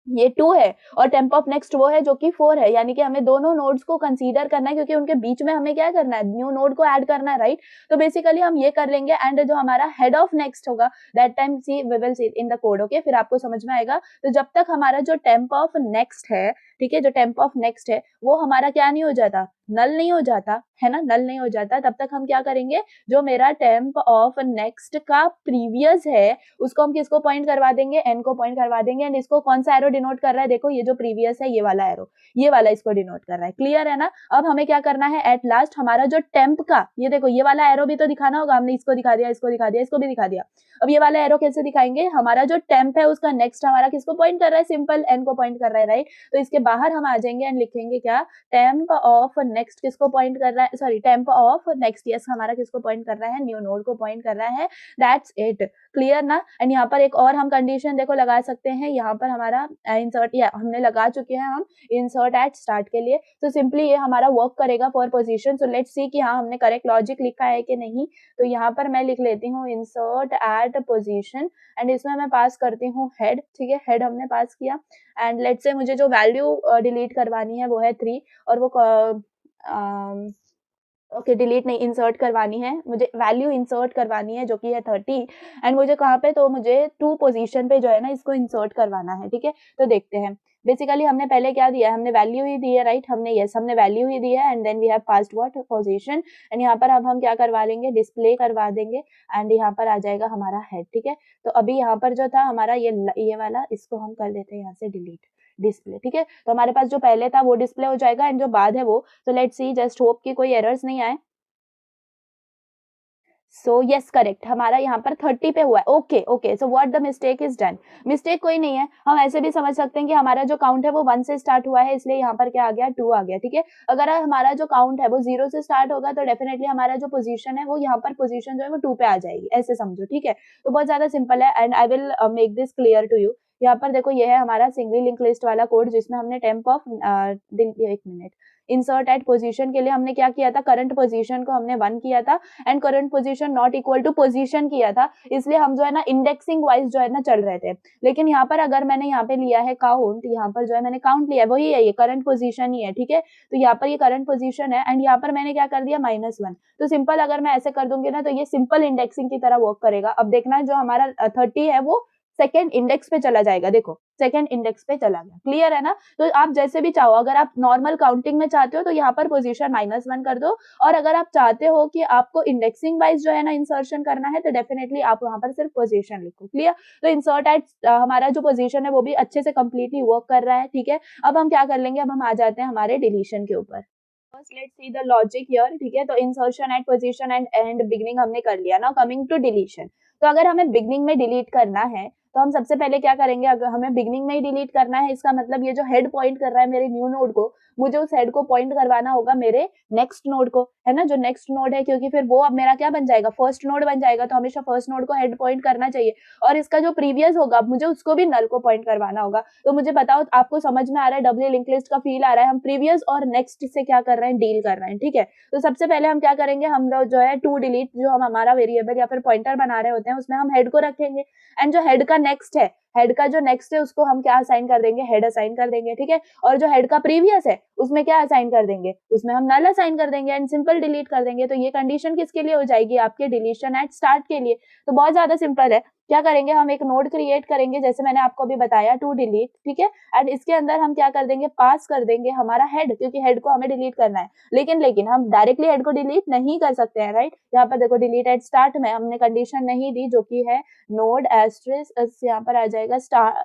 ये 2 है और टेम्प ऑफ नेक्स्ट वो है जो कि 4 है, यानी कि हमें दोनों नोड्स को कंसीडर करना है, क्योंकि उनके बीच में हमें क्या करना है, न्यू नोड को ऐड करना है, राइट। तो बेसिकली हम ये कर लेंगे एंड जो हमारा हेड ऑफ नेक्स्ट होगा that time see we will see in the code, okay, फिर आपको समझ में आएगा। तो जब तक हमारा जो टेम्प ऑफ नेक्स्ट है, ठीक है, जो टेम्प ऑफ नेक्स्ट है वो हमारा क्या नहीं हो जाता, नल नहीं हो जाता है ना, नल नहीं हो जाता, तब तक हम क्या करेंगे, जो मेरा टेम्प ऑफ नेक्स्ट का प्रीवियस है उसको हम किसको पॉइंट करवा देंगे, एन को पॉइंट करवा देंगे एंड इसको कौन सा एरो डिनोट कर रहा है, देखो ये जो प्रीवियस है ये वाला एरो, ये वाला इसको डिनोट कर रहा है, क्लियर है ना। अब हमें क्या करना है, एट लास्ट हमारा जो टेम्प का, ये देखो ये वाला एरो भी तो दिखाना होगा, हमने इसको दिखा दिया, इसको दिखा दिया, इसको भी दिखा दिया। अब ये वाला एरो कैसे दिखाएंगे, हमारा जो टेम्प है उसका नेक्स्ट हमारा किसको पॉइंट कर रहा है, सिंपल एन को पॉइंट कर रहा है, राइट। तो इसके बाहर हम आ जाएंगे एंड लिखेंगे क्या, टेम्प ऑफ नेक्स्ट किसको पॉइंट कर रहा है, sorry temp of next, yes, हमारा किसको पॉइंट कर रहा है, न्यू नोड को पॉइंट कर रहा है, दैट्स इट, क्लियर ना। एंड यहाँ पर एक और हम कंडीशन देखो लगा सकते हैं, यहाँ पर हमारा इंसर्ट, या हमने लगा चुके हैं हम इंसर्ट एट स्टार्ट के लिए, तो सिंपली ये हमारा वर्क करेगा फॉर पोजीशन। सो लेट्स सी कि हाँ हमने करेक्ट लॉजिक लिखा है कि नहीं। तो यहाँ पर मैं लिख लेती हूँ इंसर्ट एट पोजीशन एंड इसमें मैं पास करती हूँ हेड, ठीक है, हेड हमने पास किया एंड लेट्स से मुझे जो वैल्यू डिलीट करवानी है वो है 3 और वो ओके डिलीट नहीं, इंसर्ट करवानी है, मुझे वैल्यू इंसर्ट करवानी है जो कि है 30 एंड मुझे कहाँ पे, तो मुझे 2 पोजीशन पे जो है ना इसको इंसर्ट करवाना है, ठीक है। तो देखते हैं, बेसिकली हमने पहले क्या दिया है, हमने वैल्यू ही दी है, राइट, हमने वैल्यू ही दी है and then we have passed what position and यहाँ पर अब हम क्या करवा लेंगे, डिस्प्ले करवा देंगे एंड यहाँ पर आ जाएगा हमारा हेड, ठीक है। तो अभी यहाँ पर जो था हमारा ये वाला, इसको हम कर देते हैं यहाँ से डिलीट, डिस्प्ले, ठीक है। तो हमारे पास जो पहले था वो डिस्प्ले हो जाएगा एंड जो बाद है वो, तो लेट्स सी, जस्ट होप कि कोई एरर्स नहीं आए। सो यस करेक्ट, हमारा यहाँ पर 30 पे हुआ है। Okay okay, so what the mistake is done, mistake कोई नहीं है, हम ऐसे भी समझ सकते हैं कि हमारा जो काउंट है वो 1 से स्टार्ट हुआ है, इसलिए यहाँ पर क्या आ गया, 2 आ गया, ठीक है। अगर हमारा जो काउंट है वो 0 से स्टार्ट होगा तो डेफिनेटली हमारा जो पोजीशन है वो यहाँ पर पोजीशन जो है वो 2 पे आ जाएगी, ऐसे समझो, ठीक है। तो बहुत ज्यादा सिंपल है and I will make this clear to you. यहाँ पर देखो, ये है हमारा सिंगली लिंक लिस्ट वाला कोड जिसमें हमने टेम्प ऑफ, एक मिनट, इंसर्ट एट पोजीशन के लिए हमने क्या किया था, करंट पोजीशन को हमने 1 किया था and current position not equal to position किया था, इसलिए हम जो है ना इंडेक्सिंग वाइज जो है ना चल रहे थे। लेकिन यहाँ पर अगर मैंने यहाँ पे लिया है काउंट, यहाँ पर जो है मैंने काउंट लिया है, वही है, ये करंट पोजीशन ही है, ठीक है। तो यहाँ पर ये करंट पोजीशन है एंड यहाँ पर मैंने क्या कर दिया, -1। तो सिंपल अगर मैं ऐसे कर दूंगी ना तो ये सिंपल इंडेक्सिंग की तरह वर्क करेगा। अब देखना जो हमारा 30 है वो सेकेंड इंडेक्स पे चला जाएगा, देखो सेकेंड इंडेक्स पे चला गया, क्लियर है ना। तो आप जैसे भी चाहो, अगर आप नॉर्मल काउंटिंग में चाहते हो तो यहाँ पर पोजीशन -1 कर दो, और अगर आप चाहते हो कि आपको इंडेक्सिंग वाइज जो है ना इंसर्शन करना है तो डेफिनेटली आप वहां पर सिर्फ पोजीशन लिखो, क्लियर। तो इंसर्ट एट हमारा जो पोजीशन है वो भी अच्छे से कंप्लीटली वर्क कर रहा है, ठीक है। अब हम क्या कर लेंगे, अब हम आ जाते हैं हमारे डिलीशन के ऊपर। First let's see the logic here, ठीक है। तो insertion at position and beginning हमने कर लिया, नाउ कमिंग टू डिलीशन। तो अगर हमें बिगनिंग में डिलीट करना है तो हम सबसे पहले क्या करेंगे, अगर हमें बिगनिंग में ही डिलीट करना है, इसका मतलब ये जो हेड पॉइंट कर रहा है मेरे न्यू नोड को, मुझे उस हेड को पॉइंट करवाना होगा मेरे नेक्स्ट नोड को, है ना, जो नेक्स्ट नोड है, क्योंकि फिर वो अब मेरा क्या बन जाएगा, फर्स्ट नोड बन जाएगा। तो हमेशा फर्स्ट नोड को हेड पॉइंट करना चाहिए, और इसका जो प्रीवियस होगा मुझे उसको भी नल को पॉइंट करवाना होगा। तो मुझे बताओ, आपको समझ में आ रहा है, डब्ल्यू लिंक लिस्ट का फील आ रहा है, हम प्रीवियस और नेक्स्ट से क्या कर रहे हैं, डील कर रहे हैं, ठीक है। तो सबसे पहले हम क्या करेंगे, हम लोग जो है टू डिलीट, जो हम हमारा वेरिएबल या फिर पॉइंटर बना रहे होते हैं उसमें हम हेड को रखेंगे एंड जो हेड का नेक्स्ट है, हेड का जो नेक्स्ट है उसको हम क्या असाइन कर देंगे, हेड असाइन कर देंगे, ठीक है। और जो हेड का प्रीवियस है उसमें क्या असाइन कर देंगे, उसमें हम नल असाइन कर देंगे एंड सिंपल डिलीट कर देंगे। तो ये कंडीशन किसके लिए हो जाएगी, आपके डिलीशन एट स्टार्ट के लिए। तो बहुत ज्यादा सिंपल है, क्या करेंगे, हम एक नोड क्रिएट करेंगे जैसे मैंने आपको अभी बताया, टू डिलीट, ठीक है। एंड इसके अंदर हम क्या कर देंगे, पास कर देंगे हमारा हेड, क्योंकि हेड को हमें डिलीट करना है। लेकिन हम डायरेक्टली हेड को डिलीट नहीं कर सकते हैं, राइट। यहाँ पर देखो, डिलीट एट स्टार्ट में हमने कंडीशन नहीं दी, जो कि है नोड एस्ट्रिस्क, यहाँ पर आ जाएगा स्टार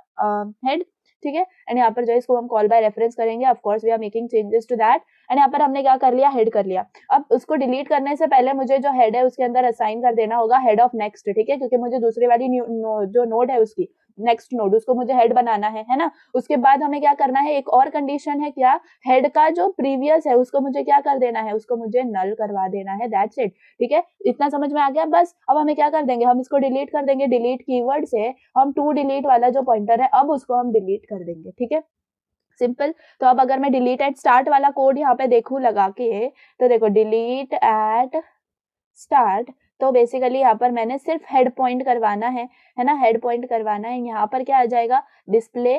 हेड, ठीक है। एंड यहाँ पर जो इसको हम कॉल बाय रेफरेंस करेंगे, of course we are making changes to that. And यहाँ पर हमने क्या कर लिया, हेड कर लिया। अब उसको डिलीट करने से पहले मुझे जो हेड है उसके अंदर असाइन कर देना होगा हेड ऑफ नेक्स्ट, ठीक है, क्योंकि मुझे दूसरी वाली जो नोड है उसकी नेक्स्ट नोड, उसको मुझे हेड बनाना है ना। उसके बाद हमें क्या करना है, एक और कंडीशन है, क्या, हेड का जो प्रीवियस है उसको मुझे क्या कर देना है, उसको मुझे नल करवा देना है, दैट्स इट, ठीक है। इतना समझ में आ गया, बस। अब हमें क्या कर देंगे, हम इसको डिलीट कर देंगे, डिलीट कीवर्ड से हम टू डिलीट वाला जो पॉइंटर है अब उसको हम डिलीट कर देंगे, ठीक है, सिंपल। तो अब अगर मैं डिलीट एट स्टार्ट वाला कोड यहाँ पे देखूं लगा के, तो देखो डिलीट एट स्टार्ट, तो बेसिकली यहाँ पर मैंने सिर्फ हेड पॉइंट करवाना है ना, हेड पॉइंट करवाना है। यहाँ पर क्या आ जाएगा, डिस्प्ले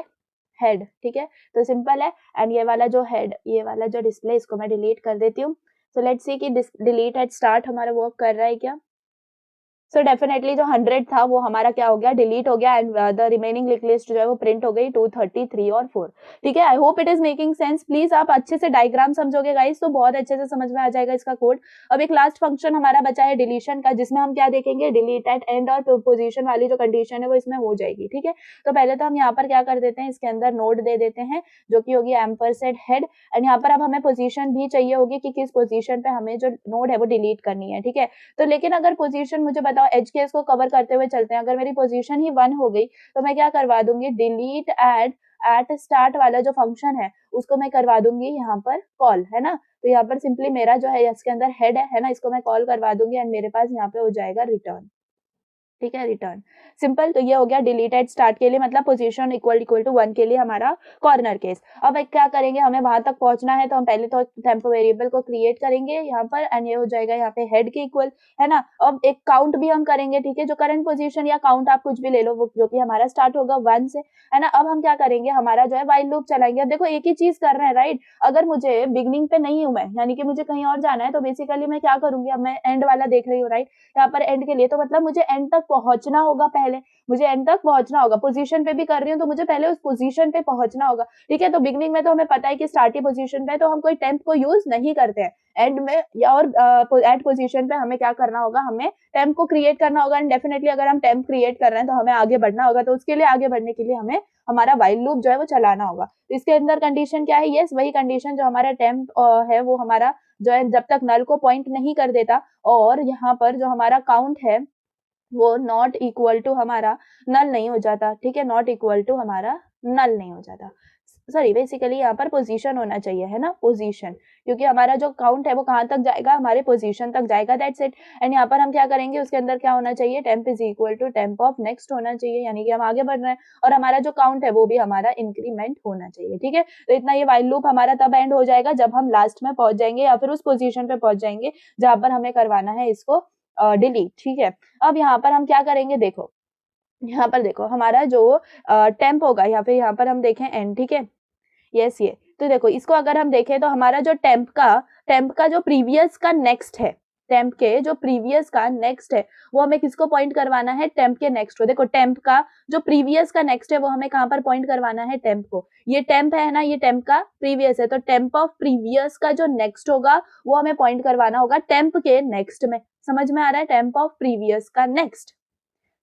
हेड, ठीक है। तो सिंपल है। एंड ये वाला जो हेड, ये वाला जो डिस्प्ले, इसको मैं डिलीट कर देती हूँ। सो लेट्स सी कि डिलीट एट स्टार्ट हमारा वर्क कर रहा है क्या। सो डेफिनेटली जो 100 था वो हमारा क्या हो गया, डिलीट हो गया and the remaining link list जो है वो प्रिंट हो गई 233 और 4, ठीक है। आई hope it is making sense. Please आप अच्छे से डायग्राम समझोगे गाइस तो बहुत अच्छे से समझ में आ जाएगा इसका कोड। अब एक लास्ट फंक्शन हमारा बचा है डिलीशन का, जिसमें हम क्या देखेंगे, डिलीट एट एंड और पोजीशन वाली जो कंडीशन है वो इसमें हो जाएगी, ठीक है। तो पहले तो हम यहाँ पर क्या कर देते हैं, इसके अंदर नोड दे देते हैं जो कि होगी एम्परसेंड हेड, एंड यहाँ पर अब हमें पोजीशन भी चाहिए होगी कि किस पोजीशन पे हमें जो नोड है वो डिलीट करनी है, ठीक है। तो लेकिन अगर पोजीशन मुझे बताओ, एज केस को कवर करते हुए चलते हैं, अगर मेरी पोजीशन ही 1 हो गई तो मैं क्या करवा दूंगी, डिलीट एट स्टार्ट वाला जो फंक्शन है उसको मैं करवा दूंगी यहाँ पर कॉल, है ना। तो यहाँ पर सिंपली मेरा जो है इसके अंदर हेड है ना, इसको मैं कॉल करवा दूंगी एंड मेरे पास यहाँ पे हो जाएगा रिटर्न, ठीक है, रिटर्न, सिंपल। तो ये हो गया डिलीट एट स्टार्ट के लिए, मतलब पोजीशन इक्वल टू 1 के लिए हमारा कॉर्नर केस। अब एक क्या करेंगे, हमें वहां तक पहुंचना है तो हम पहले तो टेम्प वेरिएबल को क्रिएट करेंगे यहाँ पर, एंड ये हो जाएगा यहाँ पे हेड के इक्वल, है ना। अब एक काउंट भी हम करेंगे, ठीक है, जो करंट पोजीशन या काउंट आप कुछ भी ले लो, वो जो कि हमारा स्टार्ट होगा 1 से, है ना। अब हम क्या करेंगे, हमारा जो है व्हाइल लूप चलाएंगे। अब देखो एक ही चीज कर रहे हैं, राइट। अगर मुझे बिगनिंग पे नहीं हूं मैं, यानी कि मुझे कहीं और जाना है, तो बेसिकली मैं क्या करूंगी, अब मैं एंड वाला देख रही हूँ, राइट, यहाँ पर एंड के लिए, तो मतलब मुझे एंड तक पहुंचना होगा, पहले मुझे एंड तक पहुंचना होगा। पोजीशन पे भी कर रही हूँ तो मुझे पहले उस पोजीशन पे पहुंचना होगा, ठीक है। तो बिगनिंग में तो हमें पता है कि स्टार्टिंग पोजीशन पे तो हम कोई टेम्प को यूज नहीं करते हैं, एंड में या और एट पोजीशन पे हमें क्या करना होगा, हमें टेम्प को क्रिएट करना होगा। एंड डेफिनेटली अगर हम टेम्प क्रिएट कर रहे हैं तो हमें आगे बढ़ना होगा, तो उसके लिए आगे बढ़ने के लिए हमें हमारा व्हाइल लूप जो है वो चलाना होगा। तो इसके अंदर कंडीशन क्या है, यस वही कंडीशन जो हमारा टेम्प है वो हमारा जो है जब तक नल को पॉइंट नहीं कर देता, और यहाँ पर जो हमारा काउंट है वो नॉट इक्वल टू हमारा नल नहीं हो जाता, ठीक है, नॉट इक्वल टू हमारा नल नहीं हो जाता। सॉरी, बेसिकली यहाँ पर पोजीशन होना चाहिए, है ना, पोजीशन, क्योंकि हमारा जो काउंट है वो कहाँ तक जाएगा, हमारे पोजीशन तक जाएगा, दैट्स इट। एंड यहाँ पर हम क्या करेंगे, उसके अंदर क्या होना चाहिए, temp is equal to temp of next होना चाहिए, यानी कि हम आगे बढ़ रहे हैं और हमारा जो काउंट है वो भी हमारा इंक्रीमेंट होना चाहिए, ठीक है। तो इतना ये व्हाइल लूप हमारा तब एंड हो जाएगा जब हम लास्ट में पहुंच जाएंगे या फिर उस पोजीशन पे पहुंच जाएंगे जहां पर हमें करवाना है इसको डिलीट, ठीक है। अब यहाँ पर हम क्या करेंगे, देखो यहाँ पर देखो हमारा जो टेम्प होगा या फिर यहाँ पर हम देखें एंड, ठीक है, यस ये। तो देखो इसको अगर हम देखें तो हमारा जो टेम्प का जो प्रीवियस का नेक्स्ट है, टेम्प के जो प्रीवियस का नेक्स्ट है वो हमें किसको पॉइंट करवाना है, टेम्प के नेक्स्ट को। देखो टेम्प का जो प्रीवियस का नेक्स्ट है वो हमें कहाँ पर पॉइंट करवाना है, टेम्प को। ये टेम्प है ना, ये टेम्प का प्रीवियस है, तो टेम्प ऑफ प्रीवियस का जो नेक्स्ट होगा वो हमें पॉइंट करवाना होगा टेम्प के नेक्स्ट में। समझ में आ रहा है, टेम्प ऑफ प्रीवियस का नेक्स्ट,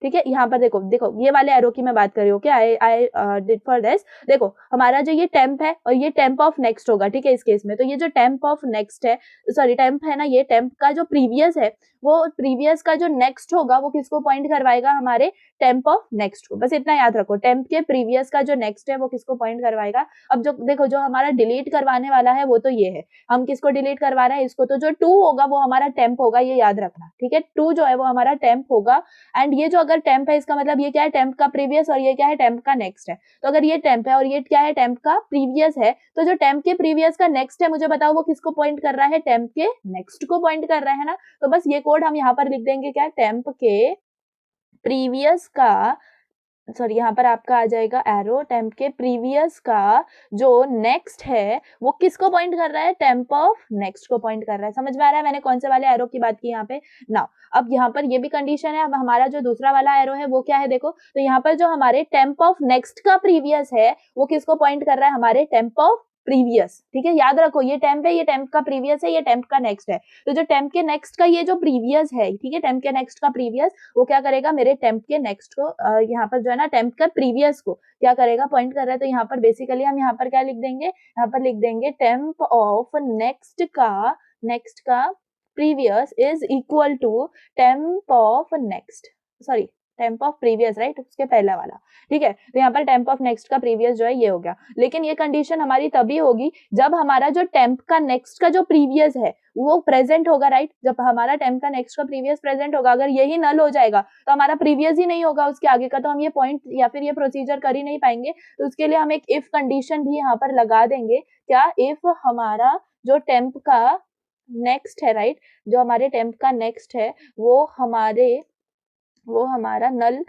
ठीक है। यहाँ पर देखो देखो ये वाले एरो की मैं बात कर रही हूँ, आई डिड फॉर दिस। देखो हमारा जो ये टेम्प है और ये टेम्प ऑफ नेक्स्ट होगा, ठीक है, इस केस में। तो ये जो टेम्प ऑफ नेक्स्ट है, सॉरी टेम्प है ना, ये टेम्प का जो प्रीवियस है वो प्रीवियस का जो नेक्स्ट होगा वो किसको पॉइंट करवाएगा, हमारे टेम्प ऑफ नेक्स्ट को। बस इतना याद रखो, टेम्प के प्रीवियस का जो नेक्स्ट है वो किसको पॉइंट करवाएगा। अब जो देखो जो हमारा डिलीट करवाने वाला है वो तो ये है, हम किसको डिलीट करवा रहे हैं, इसको। तो जो 2 होगा वो हमारा टेम्प होगा, ये याद रखना, ठीक है। 2 जो है वो हमारा टेम्प होगा। एंड ये जो अगर टेम्प है इसका मतलब ये क्या है, टेम्प का प्रीवियस, और ये क्या है, टेम्प का नेक्स्ट है। तो अगर ये टेम्प है और ये क्या है, टेम्प का प्रीवियस है, तो जो टेम्प के प्रीवियस का नेक्स्ट है मुझे बताओ वो किसको पॉइंट कर रहा है, टेम्प के नेक्स्ट को पॉइंट कर रहा है ना। तो बस ये कोड हम यहाँ पर लिख देंगे, क्या, टेम्प के प्रीवियस का, सॉरी यहाँ पर आपका आ जाएगा एरो, टेम्प के प्रीवियस का जो नेक्स्ट है वो किसको पॉइंट कर रहा है, टेम्प ऑफ नेक्स्ट को पॉइंट कर रहा है। समझ में आ रहा है मैंने कौन से वाले एरो की बात की यहाँ पे नाउ। अब यहाँ पर ये भी कंडीशन है। अब हमारा जो दूसरा वाला एरो है वो क्या है, देखो तो यहाँ पर जो हमारे टेम्प ऑफ नेक्स्ट का प्रीवियस है वो किसको पॉइंट कर रहा है, हमारे टेम्प ऑफ प्रीवियस, ठीक है। याद रखो ये टेम्प है, ये टेम्प का प्रीवियस है, ये टेम्प का नेक्स्ट है। तो जो टेम्प के नेक्स्ट का ये जो प्रीवियस है, ठीक है, टेम्प के नेक्स्ट का प्रीवियस वो क्या करेगा, मेरे टेम्प के नेक्स्ट को यहाँ पर जो है ना टेम्प का प्रीवियस को क्या करेगा, पॉइंट कर रहा है। तो यहाँ पर बेसिकली हम यहाँ पर क्या लिख देंगे, यहाँ पर लिख देंगे टेम्प ऑफ नेक्स्ट का previous is equal to temp of next, sorry temp of previous, right, उसके पहला वाला, ठीक है। तो यहाँ पर टेम्प ऑफ नेक्स्ट का प्रीवियस जो है ये हो गया। लेकिन ये कंडीशन हमारी तभी होगी जब हमारा जो टेम्प का नेक्स्ट का जो प्रीवियस है वो प्रेजेंट होगा, राइट। जब हमारा टेम्प का नेक्स्ट का प्रीवियस प्रेजेंट होगा, अगर यही नल हो जाएगा तो हमारा प्रीवियस ही नहीं होगा उसके आगे का, तो हम ये पॉइंट या फिर ये प्रोसीजर कर ही नहीं पाएंगे। तो उसके लिए हम एक इफ कंडीशन भी यहाँ पर लगा देंगे, क्या, इफ हमारा जो टेम्प का नेक्स्ट है, राइट, जो हमारे टेम्प का नेक्स्ट है वो हमारा नल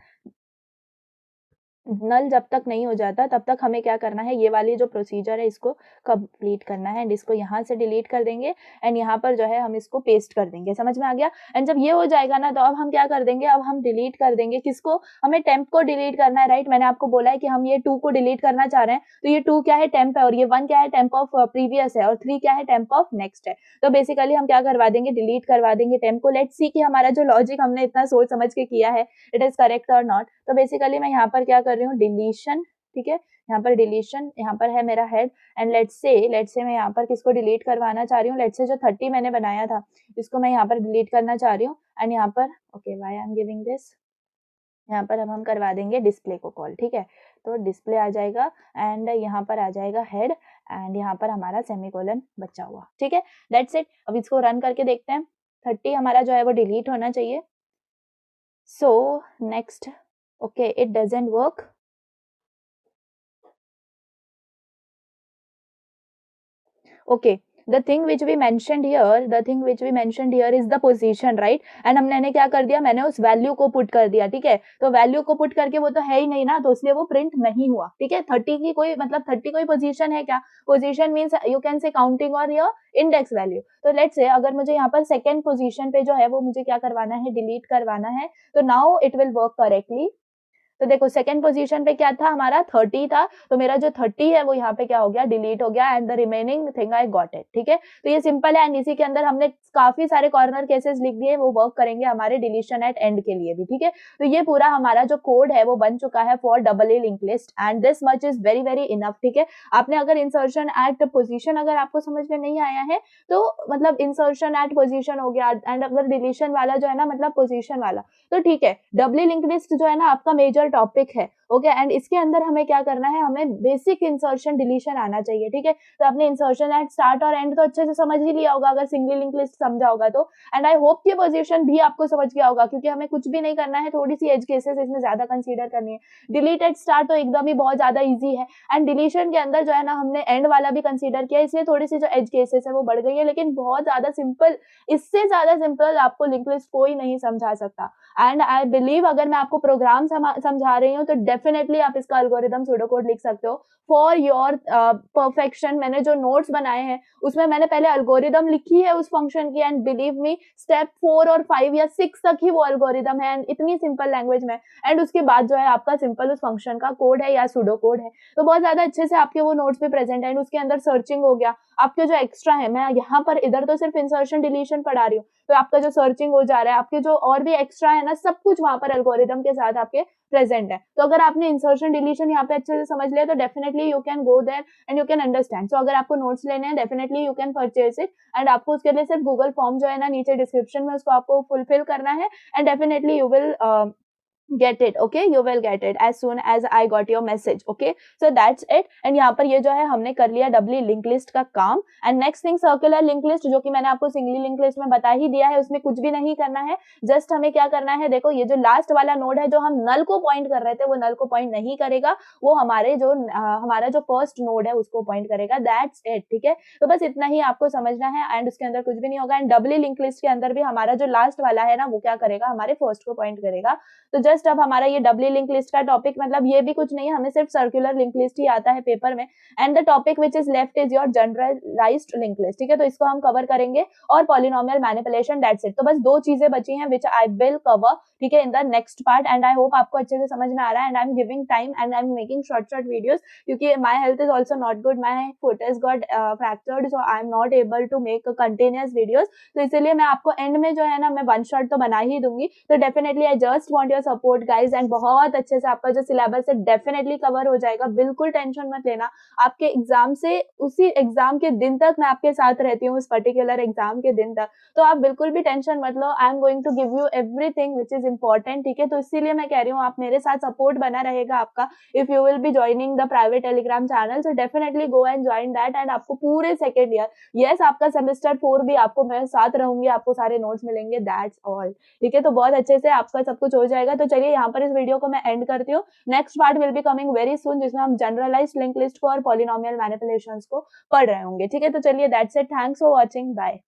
जब तक नहीं हो जाता तब तक हमें क्या करना है, ये वाली जो प्रोसीजर है इसको कंप्लीट करना है। एंड इसको यहाँ से डिलीट कर देंगे एंड यहाँ पर जो है हम इसको पेस्ट कर देंगे। समझ में आ गया। एंड जब ये हो जाएगा ना तो अब हम क्या कर देंगे, अब हम डिलीट कर देंगे किसको, हमें टेम्प को डिलीट करना है, राइट। मैंने आपको बोला है कि हम ये 2 को डिलीट करना चाह रहे हैं, तो ये 2 क्या है, टेम्प है, और ये 1 क्या है, टेम्प ऑफ प्रीवियस है, और 3 क्या है, टेम्प ऑफ नेक्स्ट है। तो बेसिकली हम क्या करवा देंगे, डिलीट करवा देंगे टेम्प को। लेट्स सी कि हमारा जो लॉजिक हमने इतना सोच समझ के किया है इट इज करेक्ट और नॉट। तो बेसिकली मैं यहाँ पर क्या कर रही हूँ, डिलीशन, ठीक है, यहाँ पर डिलीशन, यहाँ पर है मेरा हेड। एंड लेट्स से मैं यहाँ पर किसको डिलीट करवाना चाह रही हूँ, लेट्स से जो 30 मैंने बनाया था इसको मैं यहाँ पर डिलीट करना चाह रही हूँ। एंड यहाँ पर okay, why I am giving this, यहाँ पर हम करवा देंगे डिस्प्ले को कॉल, ठीक है। तो डिस्प्ले आ जाएगा एंड यहाँ पर आ जाएगा हेड एंड यहाँ पर हमारा सेमीकोलन बचा हुआ, ठीक है, दैट्स इट। अब इसको रन करके देखते हैं। 30 हमारा जो है वो डिलीट होना चाहिए। So next, okay, it doesn't work. Okay, the thing which we mentioned here is the position, right. And मैंने क्या कर दिया, मैंने उस वैल्यू को पुट कर दिया, ठीक है। तो वैल्यू को पुट करके वो तो है ही नहीं ना, तो इसलिए वो प्रिंट नहीं हुआ, ठीक है। 30 की कोई मतलब 30 कोई पोजीशन है क्या? Position means you can say counting और योर इंडेक्स वैल्यू। तो लेट्स से अगर मुझे यहाँ पर सेकंड पोजीशन पे जो है वो मुझे क्या करवाना है, डिलीट करवाना है, तो now it will work correctly. तो देखो सेकंड पोजीशन पे क्या था हमारा, 30 था, तो मेरा जो 30 है वो यहाँ पे क्या हो गया, डिलीट हो गया, and the remaining thing I got it, ठीक है। तो ये सिंपल है, एंड इसी के अंदर हमने काफी सारे कॉर्नर केसेस लिख दिए, वो वर्क करेंगे हमारे डिलीशन एट एंड के लिए भी, ठीक है। तो ये पूरा हमारा जो कोड है वो बन चुका है for double A link list, and this much is very very enough, ठीक है। आपने अगर इंसर्शन एट पोजीशन अगर आपको समझ में नहीं आया है, तो मतलब इंसर्शन एट पोजीशन हो गया, एंड अगर डिलीशन वाला जो है ना मतलब पोजीशन वाला, तो ठीक है। डबल लिंक लिस्ट जो है ना आपका मेजर टॉपिक है, ओके। एंड इसके अंदर हमें क्या करना है, हमें बेसिक इंसर्शन डिलीशन आना चाहिए, ठीक है। तो आपने इंसर्शन एट स्टार्ट और एंड तो अच्छे से समझ ही लिया होगा अगर सिंगल लिंक लिस्ट समझा होगा तो, एंड आई होप कि पोजीशन भी आपको समझ गया होगा, क्योंकि हमें कुछ भी नहीं करना है, थोड़ी सी एज केसेस इसमें ज्यादा कंसीडर करनी है। डिलीट एट स्टार्ट तो एकदम ही बहुत ज्यादा इजी है, एंड डिलीशन के अंदर जो है ना हमने एंड वाला भी कंसीडर किया, इसलिए थोड़ी सी जो एज केसेस है वो बढ़ गई है, लेकिन बहुत ज्यादा सिंपल, इससे ज्यादा सिंपल आपको लिंक लिस्ट कोई नहीं समझा सकता। एंड आई बिलीव अगर मैं आपको प्रोग्राम समझा रही हूँ तो डेफिनेटली आप इसका एल्गोरिदम सूडो कोड लिख सकते हो फॉर योर परफेक्शन। मैंने जो नोट्स बनाए हैं उसमें मैंने पहले एल्गोरिदम लिखी है उस फंक्शन की, एंड बिलीव मी स्टेप 4 और 5 या 6 तक ही वो एल्गोरिदम है, एंड इतनी सिंपल लैंग्वेज में, एंड उसके बाद जो है आपका सिंपल उस फंक्शन का कोड है या सूडो कोड है। तो बहुत ज्यादा अच्छे से आपके वो नोट्स पे प्रेजेंट है, एंड उसके अंदर सर्चिंग हो गया, आपके जो एक्स्ट्रा है, मैं यहाँ पर इधर तो सिर्फ इंसर्शन डिलीशन पढ़ा रही हूँ, तो आपका जो सर्चिंग हो जा रहा है, आपके जो और भी एक्स्ट्रा है ना, सब कुछ वहां पर एल्गोरिदम के साथ आपके प्रेजेंट है। तो अगर आपने इंसर्शन डिलीशन यहाँ पे अच्छे से समझ लिया तो definitely you can go there and you can understand. So अगर आपको नोट्स लेने हैं definitely you can purchase it, and आपको उसके लिए सिर्फ गूगल फॉर्म जो है ना नीचे डिस्क्रिप्शन में उसको आपको फुलफिल करना है, and definitely you will get it, okay, you will get it as soon as I got your message, okay, so that's it। and यहाँ पर ये जो है हमने कर लिया डबली लिंक लिस्ट का काम। And next thing circular link list, जो कि मैंने आपको सिंगली लिंक लिस्ट में बता ही दिया है, उसमें कुछ भी नहीं करना है, जस्ट हमें क्या करना है, देखो ये जो लास्ट वाला नोड है जो हम नल को पॉइंट कर रहे थे वो नल को पॉइंट नहीं करेगा, वो हमारे जो हमारा जो फर्स्ट नोड है उसको पॉइंट करेगा, दैट्स इट, ठीक है। तो बस इतना ही आपको समझना है, एंड उसके अंदर कुछ भी नहीं होगा। एंड डबली लिंक लिस्ट के अंदर भी हमारा जो लास्ट वाला है ना वो क्या करेगा, हमारे फर्स्ट को पॉइंट करेगा। तो जस्ट अब हमारा ये डबली लिंक लिस्ट का टॉपिक मतलब ये भी कुछ नहीं है, हमें सिर्फ सर्कुलर लिंक लिस्ट ही आता है पेपर में, and the topic which is left is your generalized link list, ठीक है। तो इसको हम कवर करेंगे, और पॉलिनोमियल मैनिपुलेशन, दैट्स इट। तो बस 2 चीजें बची हैं विच आई विल कवर, ठीक है, in the next part, and I hope आपको अच्छे से समझ में आ रहा है, and I am giving time and I am making short videos, क्योंकि my health is also not good, my foot is got fractured, so I am not able to make continuous videos. तो इसलिए मैं आपको एंड में जो है ना मैं 1 शॉट तो बना ही दूंगी। तो definitely I just want your support guys, and बहुत अच्छे से आपका जो सिलेबस है डेफिनेटली कवर हो जाएगा, बिल्कुल टेंशन मत लेना। आपके एग्जाम से उसी एग्जाम के दिन तक मैं आपके साथ रहती हूँ, उस पर्टिकुलर एग्जाम के दिन तक, तो आप बिल्कुल भी टेंशन मत लो। I am going to give you everything which is important, ठीक है। तो इसीलिए मैं कह रही हूँ आप मेरे साथ सपोर्ट बना रहेगा आपका, if you will be joining the private Telegram channel, so definitely go and join that, and आपको पूरे सेकेंड ईयर, यस आपका सेमेस्टर 4 भी आपको मैं साथ रहूंगी, आपको सारे नोट्स मिलेंगे, दैट्स ऑल, ठीक है। तो बहुत अच्छे से आपका सब कुछ हो जाएगा। तो चलिए यहाँ पर इस वीडियो को मैं एंड करती हूँ, next part will be coming very soon, जिसमें हम जनरलाइज्ड लिंक लिस्ट को और पॉलिनोमियल मैनिपुलेशंस को पढ़ रहे होंगे, ठीक है। तो चलिए that's it, thanks for watching, bye.